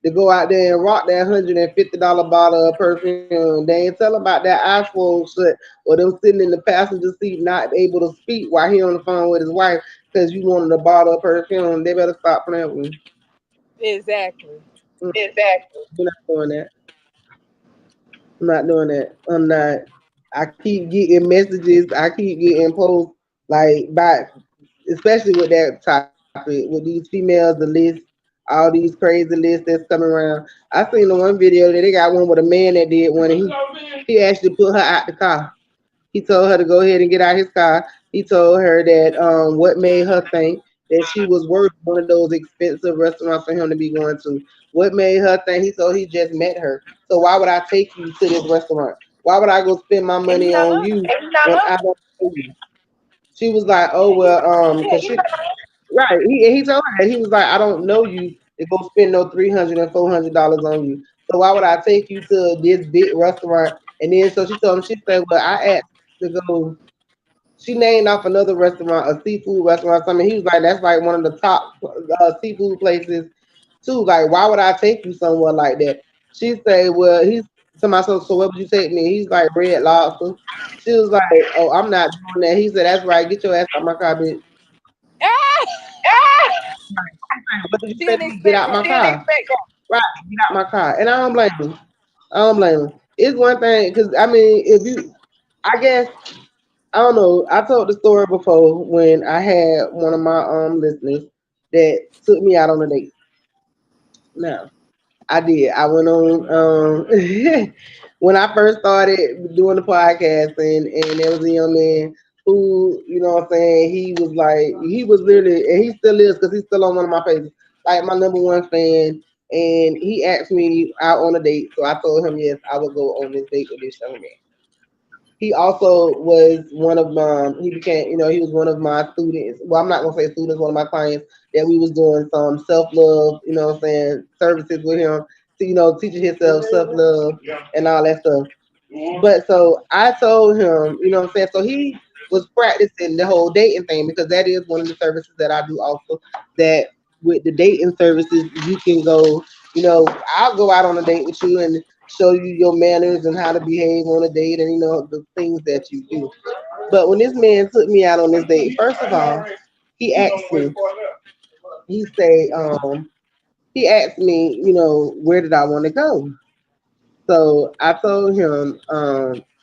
Speaker 1: to go out there and rock that $150 bottle of perfume. They ain't tell about that iPhone shit or them sitting in the passenger seat not able to speak while he on the phone with his wife because you wanted a bottle of perfume. They better stop playing with me.
Speaker 2: Exactly.
Speaker 1: Exactly. We're not doing that. I'm not doing that. I'm not. I keep getting messages. I keep getting posts like by, especially with that topic with these females, the list, all these crazy lists that's coming around. I seen the one video that they got one with a man that did one, and he actually put her out the car. He told her to go ahead and get out his car. He told her that what made her think that she was worth one of those expensive restaurants for him to be going to. What made her think he told he just met her. So why would I take you to this restaurant? Why would I go spend my
Speaker 2: And he
Speaker 1: money
Speaker 2: not
Speaker 1: on
Speaker 2: lying.
Speaker 1: you when I don't know you? She was like, oh
Speaker 2: Yeah, he
Speaker 1: well,
Speaker 2: not lying.
Speaker 1: cause she right. He told her that he was like, I don't know you to go spend no $300 and $400 on you. So why would I take you to this big restaurant? And then so she told him, she said, well, I asked to go. She named off another restaurant, a seafood restaurant. Something. He was like, that's like one of the top seafood places too. Like, why would I take you somewhere like that? She said, well, he's to myself. So where would you take me? He's like Red Lobster. She was like, oh, I'm not doing that. He said, that's right. Get your ass out my car, bitch.
Speaker 2: Ah!
Speaker 1: What did you
Speaker 2: She
Speaker 1: say
Speaker 2: didn't
Speaker 1: to me? Get
Speaker 2: expect
Speaker 1: out my
Speaker 2: that.
Speaker 1: car. Right, get out my car. And I don't blame him. I don't blame him. It's one thing because I mean, if you, I guess I don't know. I told the story before when I had one of my listeners that took me out on a date. Now I did. I went on when I first started doing the podcast, and there was a young man who, you know what I'm saying, he was like, he was literally, and he still is because he's still on one of my pages, like my number one fan. And he asked me out on a date, so I told him yes, I would go on this date with this young man. He also was one of my, he became, you know, he was one of my students. Well, I'm not gonna say students, one of my clients that we was doing some self-love, you know what I'm saying, services with him to, you know, teaching himself self-love and all that stuff. But so I told him, you know what I'm saying, so he was practicing the whole dating thing because that is one of the services that I do also, that with the dating services you can go, you know, I'll go out on a date with you and show you your manners and how to behave on a date and you know the things that you do. But when this man took me out on this date, first of all, he asked me, he said, he asked me, you know, where did I want to go? So I told him,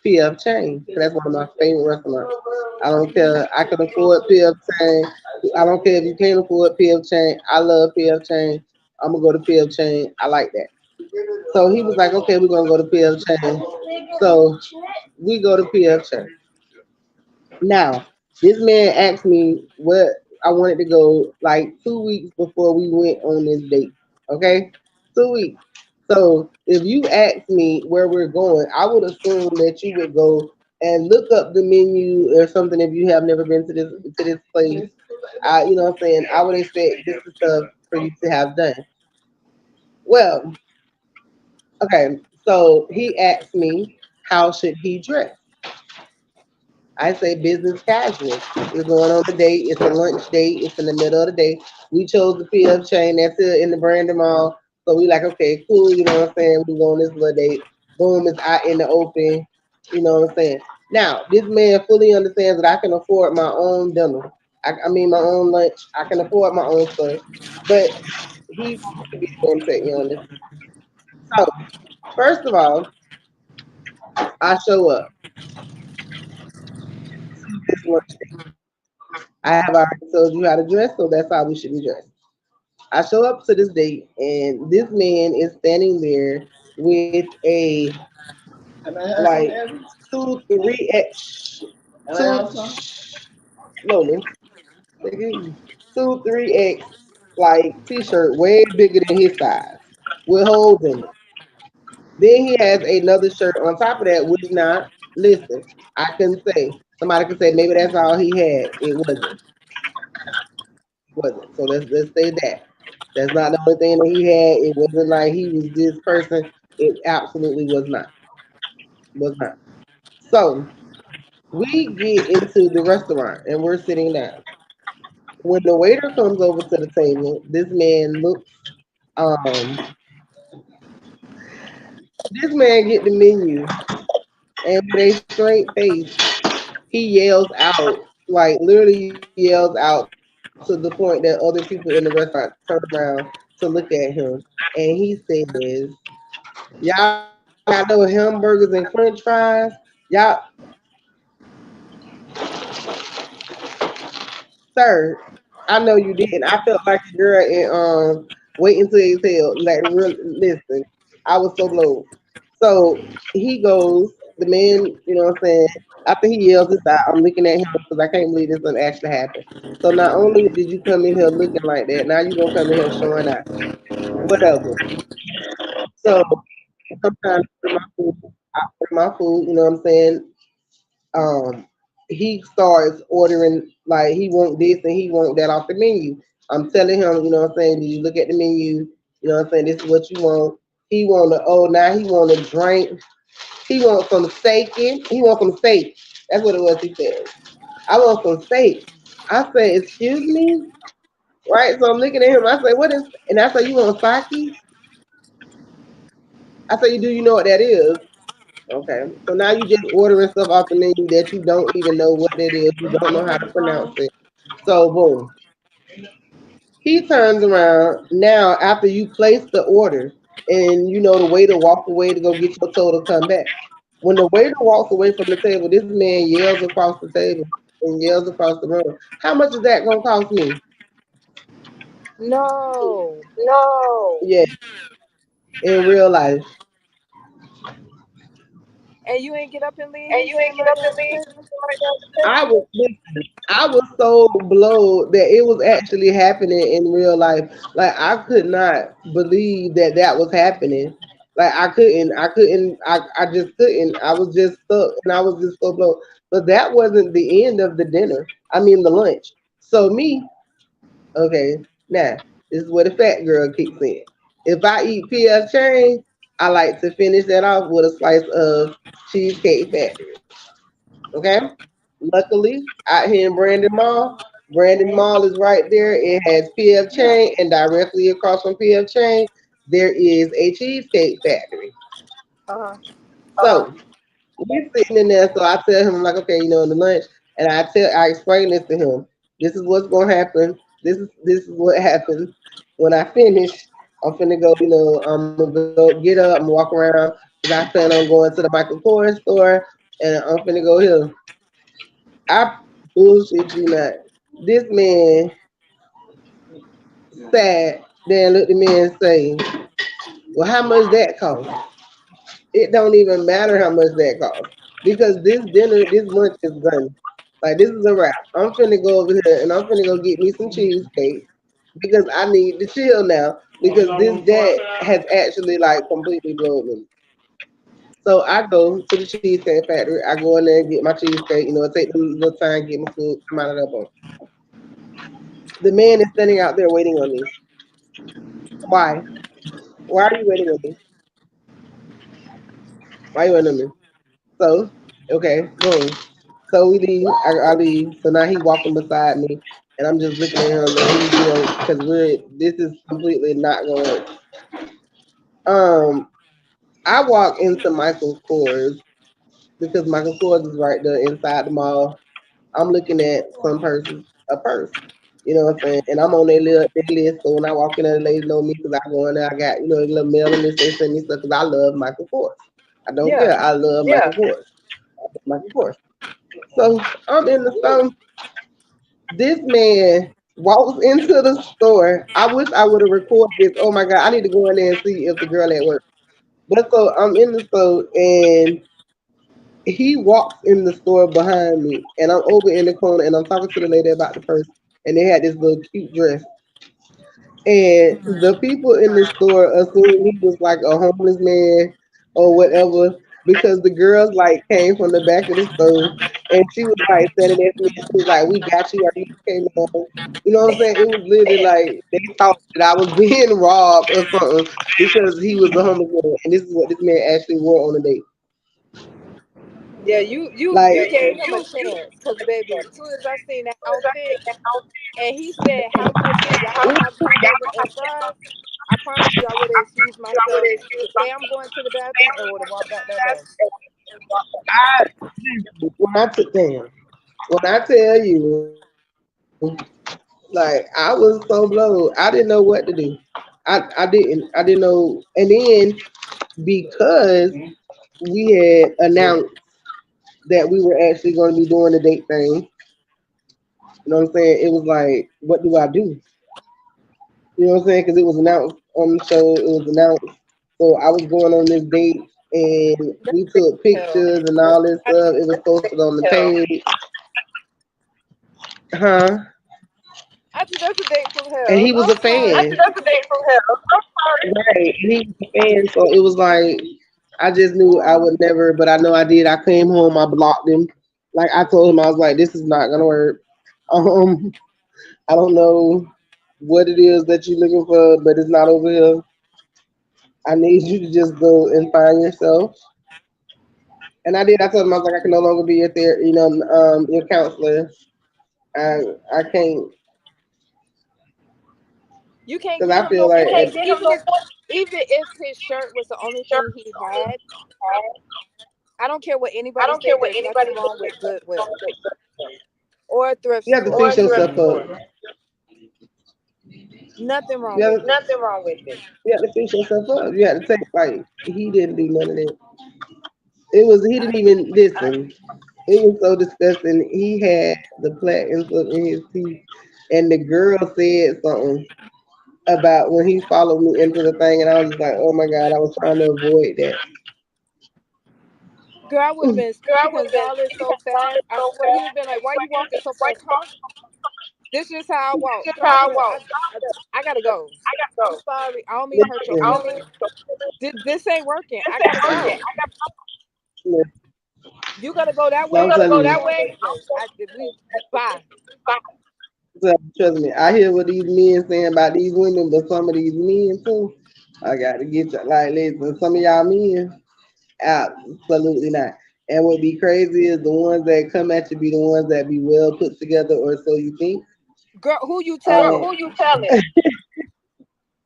Speaker 1: PF Chang. That's one of my favorite restaurants. I don't care. I can afford PF Chang. I don't care if you can't afford PF Chang. I love PF Chang. I'm gonna go to PF Chang. I like that. So he was like, okay, we're gonna go to PF Chang. So we go to PF Chang. Now, this man asked me what I wanted to go like 2 weeks before we went on this date. Okay? 2 weeks. So if you ask me where we're going, I would assume that you would go and look up the menu or something if you have never been to this place. You know what I'm saying? I would expect this is stuff for you to have done. Well, okay, so he asked me how should he dress. I say business casual. We're going on a date. It's a lunch date. It's in the middle of the day. We chose the PF chain that's here in the Brandon Mall. So we like, okay, cool. You know what I'm saying? We go on this little date. Boom, it's out in the open. You know what I'm saying? Now, this man fully understands that I can afford my own dinner. I mean, my own lunch. I can afford my own stuff. But he wants to be the one to take me on this. So, first of all, I show up to this lunch date. I have already told you how to dress, so that's how we should be dressed. I show up to this date, and this man is standing there with a like 2, 3X, slowly, 2, 3X like t-shirt way bigger than his size with holes in it. Then he has another shirt on top of that, which now listen, I can say somebody could say maybe that's all he had. It wasn't. Wasn't. So let's say that. That's not the only thing that he had. It wasn't like he was this person. It absolutely was not. Was not. So we get into the restaurant and we're sitting down. When the waiter comes over to the table, this man looks this man get the menu and with a straight face, he yells out, like literally yells out to the point that other people in the restaurant turn around to look at him. And he says, y'all got no hamburgers and french fries. Y'all, sir, I know you didn't. I felt like a girl in Waiting to Exhale. Like, real, listen, I was so blown. So he goes, the man, you know what I'm saying? After he yells this out, I'm looking at him because I can't believe this one actually happened. So not only did you come in here looking like that, now you gonna come in here showing out. Whatever. So sometimes I order my food, you know what I'm saying? um he starts ordering like he want this and he want that off the menu. I'm telling him, you know what I'm saying, did you look at the menu? You know what I'm saying, this is what you want. He want to now he want a drink. He wants some steak in. He wants some steak. That's what it was he said. I want some steak. I say, excuse me? Right? So I'm looking at him. I say, what is and I say, you want sake? I say, do you know what that is? Okay. So now you just ordering stuff off the menu that you don't even know what it is. You don't know how to pronounce it. So boom. He turns around now after you place the order and you know the waiter walk away to go get your total come back. When the waiter walks away from the table, this man yells across the table and yells across the room. How much is that gonna cost me?
Speaker 2: No.
Speaker 1: Yeah, in real life.
Speaker 2: And you ain't get up and leave him sitting right there at the table?
Speaker 1: I was so blown that it was actually happening in real life. Like I could not believe that that was happening. Like I just couldn't. I was just stuck, and I was just so blown. But that wasn't the end of the dinner. I mean the lunch. So me, okay, now this is where the fat girl kicks in. If I eat PF Chang, I like to finish that off with a slice of cheesecake factory. Okay. Luckily, out here in Brandon Mall is right there. It has PF Chang, and directly across from PF Chang, there is a cheesecake factory.
Speaker 2: Uh-huh.
Speaker 1: So we're sitting in there. So I tell him, I'm like, okay, you know, in the lunch, and I explain this to him. This is what's gonna happen. This is what happens when I finish. I'm finna go, I'm gonna go get up, I'm gonna walk around because I plan on going to the Michael Kors store. and I'm finna go here. I bullshit you not. This man sat there and looked at me and say, "Well, how much that cost?" It don't even matter how much that costs because this dinner, this lunch is done. Like this is a wrap. I'm finna go over here and I'm finna go get me some cheesecake because I need to chill now because this dad has actually like completely blown me. So I go to the cheesecake factory. I go in there and get my cheesecake. You know, it take a little time, get my food, come out of that boat. The man is standing out there waiting on me. Why? Why are you waiting on me? Why are you waiting on me? So, okay, boom. So we leave. I leave. So now he walking beside me, and I'm just looking at him, and he's doing because we're this is completely not going to work. I walk into Michael Kors because Michael Kors is right there inside the mall. I'm looking at some person's a purse. You know what I'm saying? And I'm on their list. So when I walk in there, the lady know me because I go in there. I got a little mailing list. They send me stuff because I love Michael Kors. I don't
Speaker 2: Yeah.
Speaker 1: care. I love Michael Kors. Michael Kors. So I'm in the store. This man walks into the store. I wish I would have recorded this. Oh my god, I need to go in there and see if the girl at work. But so I'm in the store and he walks in the store behind me and I'm over in the corner and I'm talking to the lady about the purse and they had this little cute dress. And the people in the store assumed he was like a homeless man or whatever because the girls like came from the back of the store and she was like standing there to me and she was like, "We got you. Are you okay, man?" You know what I'm saying? It was literally like they thought that I was being robbed or something because he was a homeless man. And this is what this man actually wore on a date.
Speaker 2: Yeah, you
Speaker 1: Like,
Speaker 2: gave him a chance, cause baby, as soon as I seen that outfit, and he said, "How much do y'all have hamburger and fries?" I promise you, I would have excused myself to say I'm going to the bathroom and would have walked out that door.
Speaker 1: I when I took damn, when I tell you, like I was so blown, I didn't know what to do. I didn't know, and then because we had announced that we were actually going to be doing the date thing, you know what I'm saying? It was like, what do I do? You know what I'm saying? Because it was announced on the show, it was announced. So I was going on this date, and
Speaker 2: That's
Speaker 1: we
Speaker 2: big
Speaker 1: took
Speaker 2: as hell.
Speaker 1: pictures and all this stuff. It was posted on the page, huh?
Speaker 2: I think that's a date from
Speaker 1: And
Speaker 2: hell.
Speaker 1: he was
Speaker 2: I'm
Speaker 1: a
Speaker 2: sorry.
Speaker 1: fan. Right. He was a fan. So it was like I just knew I would never, but I know I did. I came home, I blocked him. Like I told him, I was like, this is not gonna work. Um, I don't know what it is that you're looking for, but it's not over here. I need you to just go and find yourself. And I did. I told him I was like, I can no longer be your your counselor. I I can't
Speaker 2: You can't
Speaker 1: because
Speaker 2: get
Speaker 1: I
Speaker 2: him
Speaker 1: feel
Speaker 2: no
Speaker 1: like
Speaker 2: points, even if his shirt was the only thing he had. I don't care what anybody say. There's nothing wrong with Goodwill or a thrift
Speaker 1: you have to
Speaker 2: store.
Speaker 1: fix yourself up.
Speaker 2: Nothing
Speaker 1: You
Speaker 2: wrong
Speaker 1: have,
Speaker 2: with it.
Speaker 1: you have to fix yourself up. You have to take like he didn't do none of that. It was he
Speaker 2: I
Speaker 1: didn't
Speaker 2: don't.
Speaker 1: even listen. It was so disgusting. He had the plaque and stuff in his teeth, and the girl said something about when he followed me into the thing, and I was just like, oh my god, I was trying to avoid that.
Speaker 2: Girl, I would have been Speedy Gonzalez so fast. I swear he would have been like, "Why you walking so fast, huh?" This is how I walk. Girl, I gotta go. I'm sorry. I don't mean to hurt your
Speaker 1: Listen,
Speaker 2: feelings. This ain't working. I gotta go.
Speaker 1: listen,
Speaker 2: You gotta go that
Speaker 1: I'm
Speaker 2: way.
Speaker 1: telling
Speaker 2: I'm
Speaker 1: you,
Speaker 2: going this way. We bye.
Speaker 1: trust me. I hear what these men saying about these women, but some of these men too. I got to get you like listen. Some of y'all men, absolutely not. And what be crazy is the ones that come at you be the ones that be well put together, or so you think.
Speaker 2: Girl, who you
Speaker 1: Um,
Speaker 2: telling?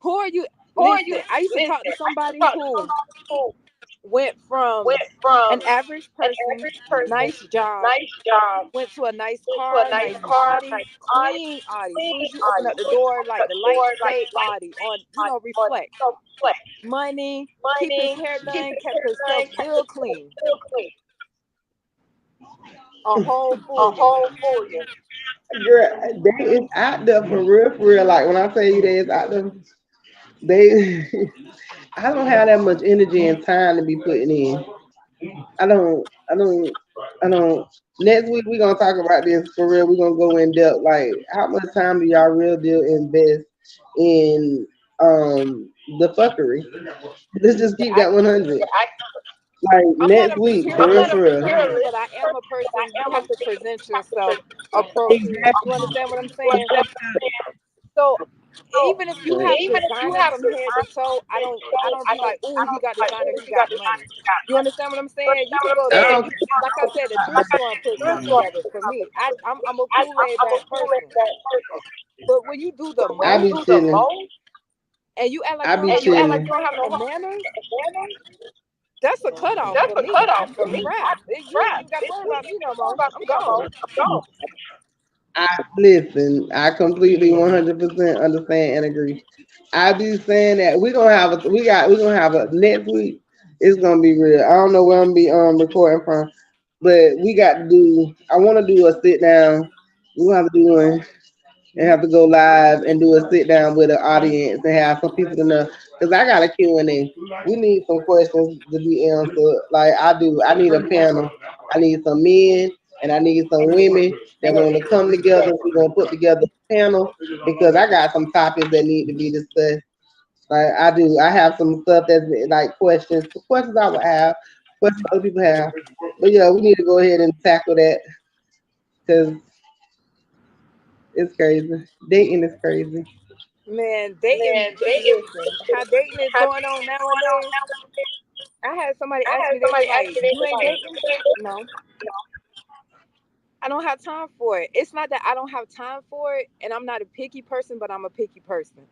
Speaker 2: Who are you? Listen, I used to talk to somebody who went from an average person, nice job, went to a nice car, nice Audi, clean Audi. As soon as you open up the door, like the lights say Audi on, reflect. Money, keep his hair done, kept himself real clean. A whole
Speaker 3: A
Speaker 2: full year.
Speaker 3: whole full year.
Speaker 1: Girl, they is out there for real, for real. Like when I tell you they is out there, they I don't have that much energy and time to be putting in. I don't I don't I don't next week we gonna talk about this for real. We're gonna go in depth. Like how much time do y'all real deal invest in the fuckery? Let's just
Speaker 2: Yeah,
Speaker 1: keep that 100.
Speaker 3: I,
Speaker 1: Like
Speaker 2: I'm not
Speaker 1: next
Speaker 2: a
Speaker 1: week,
Speaker 2: pure
Speaker 1: for real,
Speaker 2: list
Speaker 1: for real.
Speaker 2: person, but I am a person. You have to present yourself appropriate. You
Speaker 1: Exactly.
Speaker 2: understand what I'm saying? So even if you have
Speaker 3: even if you
Speaker 2: designer
Speaker 3: have
Speaker 2: from head to
Speaker 3: designed
Speaker 2: toe, I don't
Speaker 3: I
Speaker 2: be like, oh, he
Speaker 3: don't
Speaker 2: got
Speaker 3: like,
Speaker 2: designer,
Speaker 3: oh,
Speaker 2: he
Speaker 3: you got
Speaker 2: got
Speaker 3: the
Speaker 2: money.
Speaker 3: you got
Speaker 2: You
Speaker 3: money.
Speaker 2: understand what I'm
Speaker 3: You
Speaker 2: saying? You
Speaker 3: understand
Speaker 2: could
Speaker 3: what I'm
Speaker 2: go
Speaker 1: I
Speaker 2: to,
Speaker 3: saying?
Speaker 1: don't
Speaker 2: like I said, the thrift store and put something together. For me, I'm a cool laid
Speaker 3: I'm a
Speaker 2: back
Speaker 3: cool
Speaker 2: person.
Speaker 3: that person.
Speaker 2: But when you do the
Speaker 3: But when
Speaker 1: I
Speaker 3: you
Speaker 1: be
Speaker 3: do
Speaker 2: most
Speaker 3: the
Speaker 1: chilling.
Speaker 3: most
Speaker 2: and you act like
Speaker 1: I
Speaker 2: you don't
Speaker 1: be
Speaker 2: have
Speaker 3: and you
Speaker 2: no
Speaker 3: act like
Speaker 1: chilling.
Speaker 3: you don't have
Speaker 2: etiquette
Speaker 3: no
Speaker 2: and
Speaker 3: heart
Speaker 2: manners,
Speaker 3: and manners,
Speaker 2: that's a cutoff
Speaker 3: that's
Speaker 2: for
Speaker 3: a
Speaker 2: me.
Speaker 3: cutoff for
Speaker 2: I'm
Speaker 3: me.
Speaker 2: wrapped. You ain't
Speaker 3: Crap.
Speaker 2: even got to worry about me no
Speaker 3: What
Speaker 2: more.
Speaker 3: about
Speaker 2: I'm
Speaker 3: me no more?
Speaker 2: gone.
Speaker 3: I'm gone.
Speaker 1: I listen. I completely 100% understand and agree. I be saying that we gonna have a next week. It's gonna be real. I don't know where I'm gonna be recording from, but we got to do. I want to do a sit down. We gonna have to do one and have to go live and do a sit down with the audience and have some people to know. Cause I got a Q&A. We need some questions to be answered. Like I do. I need a panel. I need some men and I need some
Speaker 2: And
Speaker 1: women that
Speaker 2: yes,
Speaker 1: want to come together. We're gonna put together a panel because I got some topics that need to be discussed. Like I do. I have some stuff that's like questions I would have, questions other people have. But yeah, we need to go ahead and tackle that because it's crazy. Dating is crazy.
Speaker 2: man, dating.
Speaker 3: Man, they
Speaker 2: Listen, how dating is
Speaker 3: have
Speaker 2: going on
Speaker 3: going on
Speaker 2: nowadays.
Speaker 3: now.
Speaker 2: I had somebody
Speaker 3: I
Speaker 2: ask
Speaker 3: had
Speaker 2: me. They was
Speaker 3: somebody ask
Speaker 2: like,
Speaker 3: me, they
Speaker 2: "You
Speaker 3: was
Speaker 2: ain't
Speaker 3: like,
Speaker 2: dating?" No, I don't have time for it. It's not that I don't have time for it, and I'm not a picky person, but I'm a picky person.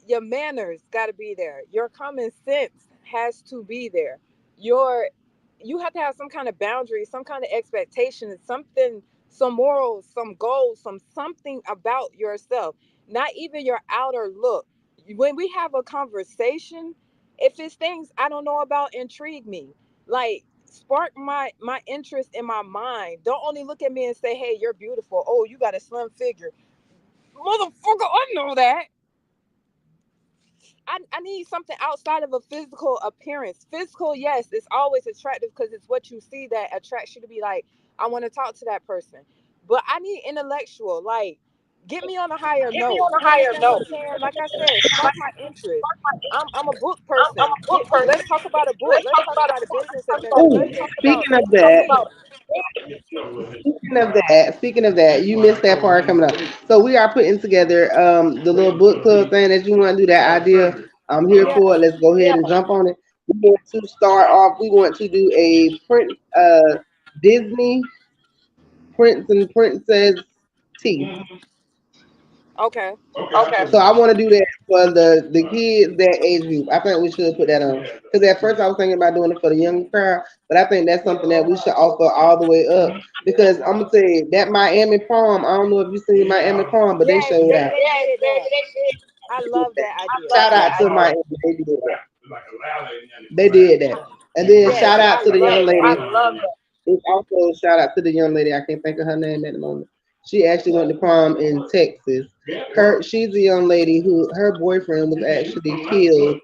Speaker 2: Your manners got to be there. Your common sense has to be there. Your you have to have some kind of boundary, some kind of expectation, something, some morals, some goals, something about yourself. Not even your outer look. When we have a conversation, if it's things I don't know about, intrigue me. Like spark my interest in my mind. Don't only look at me and say, "Hey, you're beautiful." Oh, you got a slim figure, motherfucker. I know that. I need something outside of a physical appearance. Physical, yes, it's always attractive because it's what you see that attracts you to be like, I want to talk to that person. But I need intellectual, like, get me on a higher
Speaker 3: Get me
Speaker 2: note.
Speaker 3: on a
Speaker 2: You
Speaker 3: higher
Speaker 2: understand what I'm
Speaker 3: note.
Speaker 2: saying? Like I said, spark my interest. I'm a book
Speaker 3: I'm
Speaker 2: person.
Speaker 3: a book
Speaker 2: Let's
Speaker 3: person.
Speaker 2: talk about a book.
Speaker 3: Let's
Speaker 2: Let's
Speaker 3: talk
Speaker 2: talk
Speaker 3: about
Speaker 2: about a business adventure.
Speaker 1: Oh,
Speaker 2: Let's talk about
Speaker 1: speaking of that,
Speaker 2: me.
Speaker 1: speaking of that, you missed that part coming up. So we are putting together the little book club thing that you want to do. That idea, I'm here
Speaker 2: Yeah.
Speaker 1: for it. Let's go ahead and jump on it. We want to start off. We want to do a print Disney Prince and Princess tea.
Speaker 2: Okay.
Speaker 3: Okay.
Speaker 1: So I want to do that for the kids that age group. I think we should put that on because at first I was thinking about doing it for the young crowd, but I think that's something that we should offer all the way up because I'm gonna say that Miami prom. I don't know if you seen Miami prom, but they
Speaker 2: Yes,
Speaker 1: showed
Speaker 2: they
Speaker 1: out.
Speaker 2: they
Speaker 3: Yes,
Speaker 2: did that. I
Speaker 3: they did.
Speaker 2: love that idea.
Speaker 3: I love
Speaker 1: Shout
Speaker 3: that
Speaker 1: out to
Speaker 3: idea.
Speaker 1: Miami. They did that. They did that. And then
Speaker 2: Yes,
Speaker 1: shout out
Speaker 2: I
Speaker 1: to the young
Speaker 2: love
Speaker 1: lady.
Speaker 2: that.
Speaker 3: I love that.
Speaker 1: It's also a shout out to the young lady. I can't think of her name at the moment. She actually went to prom in Texas. She's a young lady who her boyfriend was actually killed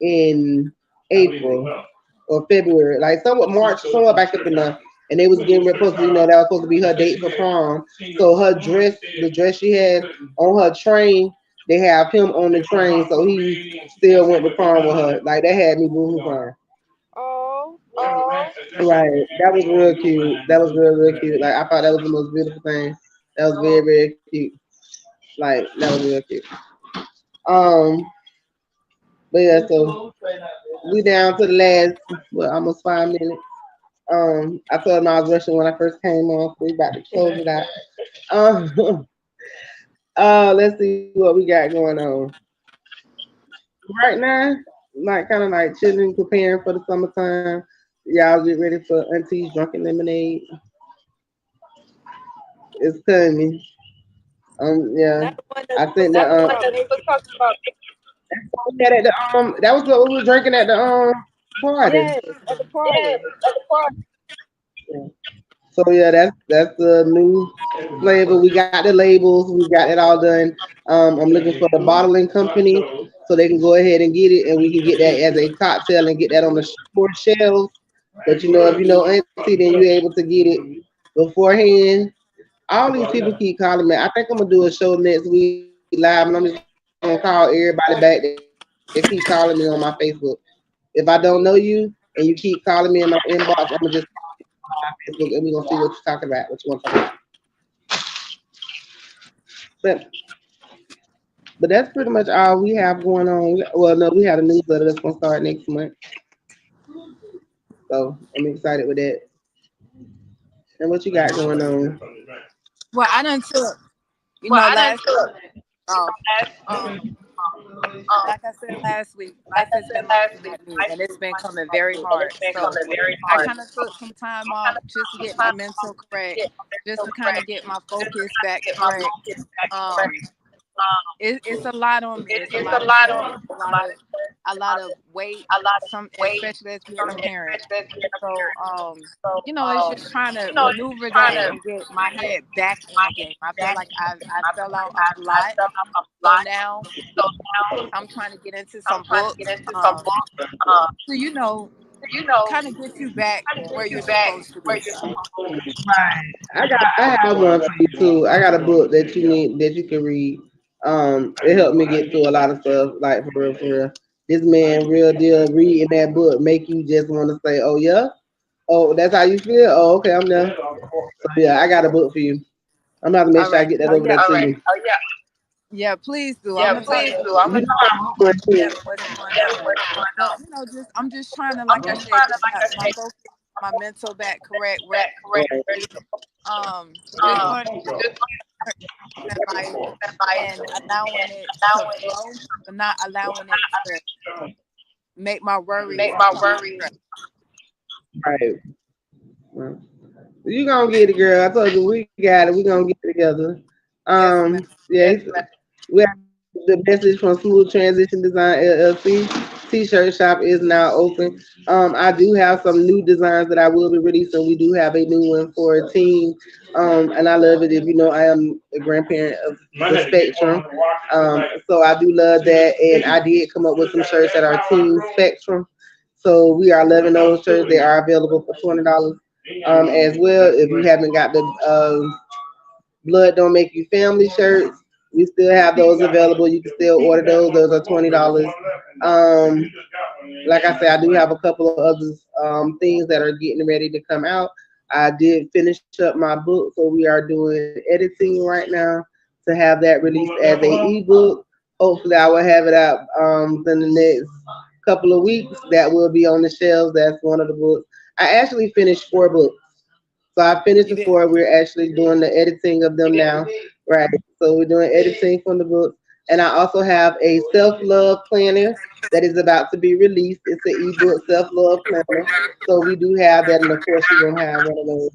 Speaker 1: in April or February, like somewhat March, somewhat back up in the, and they was getting supposed to, that was supposed to be her date for prom. So her dress, the dress she had on her train, they have him on the train, so he still went to prom with her. Like that had me boo hoo.
Speaker 2: Oh,
Speaker 3: Oh,
Speaker 1: Right. That was real cute. That was real, real cute. Like I thought that was the most beautiful thing. That was very, very cute. Like that was real cute. Um, but yeah, so we down to the last almost 5 minutes. I told him I was rushing when I first came on, so we about to close it out. Um let's see what we got going on. Right now, like kind of like chilling, preparing for the summertime. Y'all get ready for Auntie's Drunken Lemonade. It's coming. Yeah.
Speaker 2: not the one that
Speaker 1: I
Speaker 2: was
Speaker 1: think that
Speaker 2: talking
Speaker 3: one
Speaker 2: about
Speaker 3: that was
Speaker 2: making.
Speaker 3: talking about.
Speaker 1: we had at the that was what we were drinking at the party.
Speaker 2: Yes, at the party.
Speaker 1: Yeah. So yeah, that's the new flavor. We got the labels, we got it all done. I'm looking for the bottling company so they can go ahead and get it, and we can get that as a cocktail and get that on the store shelves. But if you know Auntie, then you're able to get it beforehand. All these people keep calling me. I think I'm gonna do a show next week live, and I'm just gonna call everybody back that keep calling me on my Facebook. If I don't know you and you keep calling me in my inbox, I'm gonna just call you on my Facebook, and we're gonna see what you're talking about, what you want to talk about. But but that's pretty much all we have going on. Well, no, we have a newsletter that's gonna start next month, so I'm excited with that. And what you got going on?
Speaker 2: Well, I done took, last off. Um, like I said last week, life has been life at me, and it's been coming very hard. So I kind of took some time off just to get my mental correct, just to kind of get my focus back correct. Um, it's a lot on me. It's a lot of stress, a lot of weight. Some, especially as being a parent. So, it's just trying to maneuver that and get my head back in the game. I feel like I fell out a lot. So now I'm trying to get into some books, to kind of get you back where you're supposed to be.
Speaker 1: Right. I have one for you too. I got a book that you need that you can read. It helped me get through a lot of stuff. Like for real, for real. This man, real deal, reading that book make you just want to say, "Oh yeah, oh that's how you feel." Oh okay, I'm there. So yeah, I got a book for you. I'm about to make
Speaker 2: All
Speaker 1: sure I
Speaker 2: right.
Speaker 1: get that
Speaker 2: Oh
Speaker 1: over there
Speaker 2: yeah.
Speaker 1: to you.
Speaker 2: Yeah. Please do. I'm gonna try to
Speaker 1: You know I'm going to.
Speaker 2: yeah, what's going on. But I'm just trying to, like I said, get my focus, my mental back correct, where just learning in life and allowing it to flow, but not allowing it to make my worries become my stress.
Speaker 1: Right. Well, you gonna get it, girl. I told you we got it. We gonna get it together.
Speaker 2: Yes, ma'am.
Speaker 1: Yeah, we have the message from Smooth Transition Design LLC. T-shirt shop is now open. I do have some new designs that I will be releasing. We do have a new one for a teen, and I love it. If you know, I am a grandparent of the spectrum, so I do love that. And I did come up with some shirts that are teen spectrum. So we are loving those shirts. They are available for $20 as well. If you haven't got the Blood Don't Make You Family shirts, we still have those available. You can still order those. Those are $20. Um, like I said, I do have a couple of other things that are getting ready to come out. I did finish up my book, so we are doing editing right now to have that released as a ebook. Hopefully, I will have it out within the next couple of weeks. That will be on the shelves. That's one of the books. I actually finished 4 books. So I finished
Speaker 2: You
Speaker 1: the
Speaker 2: did.
Speaker 1: 4. We're actually doing the editing of them now. Right. So we're doing editing from the book. And I also have a self-love planner that is about to be released. It's an ebook self-love planner. So we do have that, and of course you're gonna have one of those.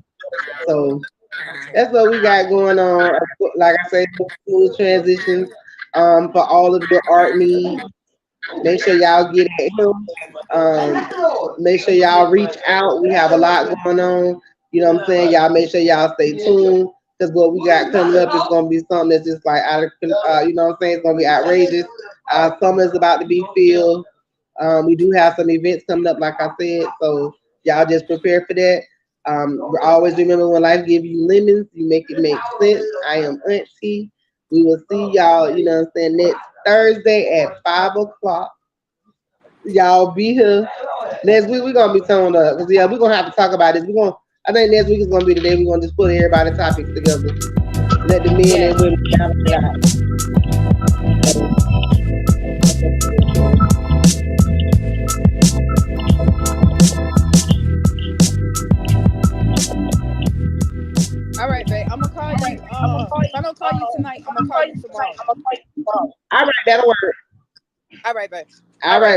Speaker 1: So that's what we got going on. Like I say, smooth transitions for all of your art needs. Make sure y'all get at him. Make sure y'all reach out. We have a lot going on. You know what I'm saying? Y'all make sure y'all stay tuned because what we got coming up is gonna be something that's just like out of, you know what I'm saying? It's gonna be outrageous. Summer is about to be filled. We do have some events coming up, like I said, so y'all just prepare for that. Always remember when life gives you lemons, you make it make sense. I am Auntie. We will see y'all, you know what I'm saying, next Thursday at 5 o'clock. Y'all be here. Next week we're gonna be toned up. Cause yeah, we're gonna have to talk about this. I think next week is gonna be the day we're gonna just put everybody topics together. Let the men and women battle it out.
Speaker 2: All right, babe. I'm gonna call you. If I don't call you tonight, I'm gonna call you tomorrow.
Speaker 1: All right, that'll work.
Speaker 2: All right, babe.
Speaker 1: All right.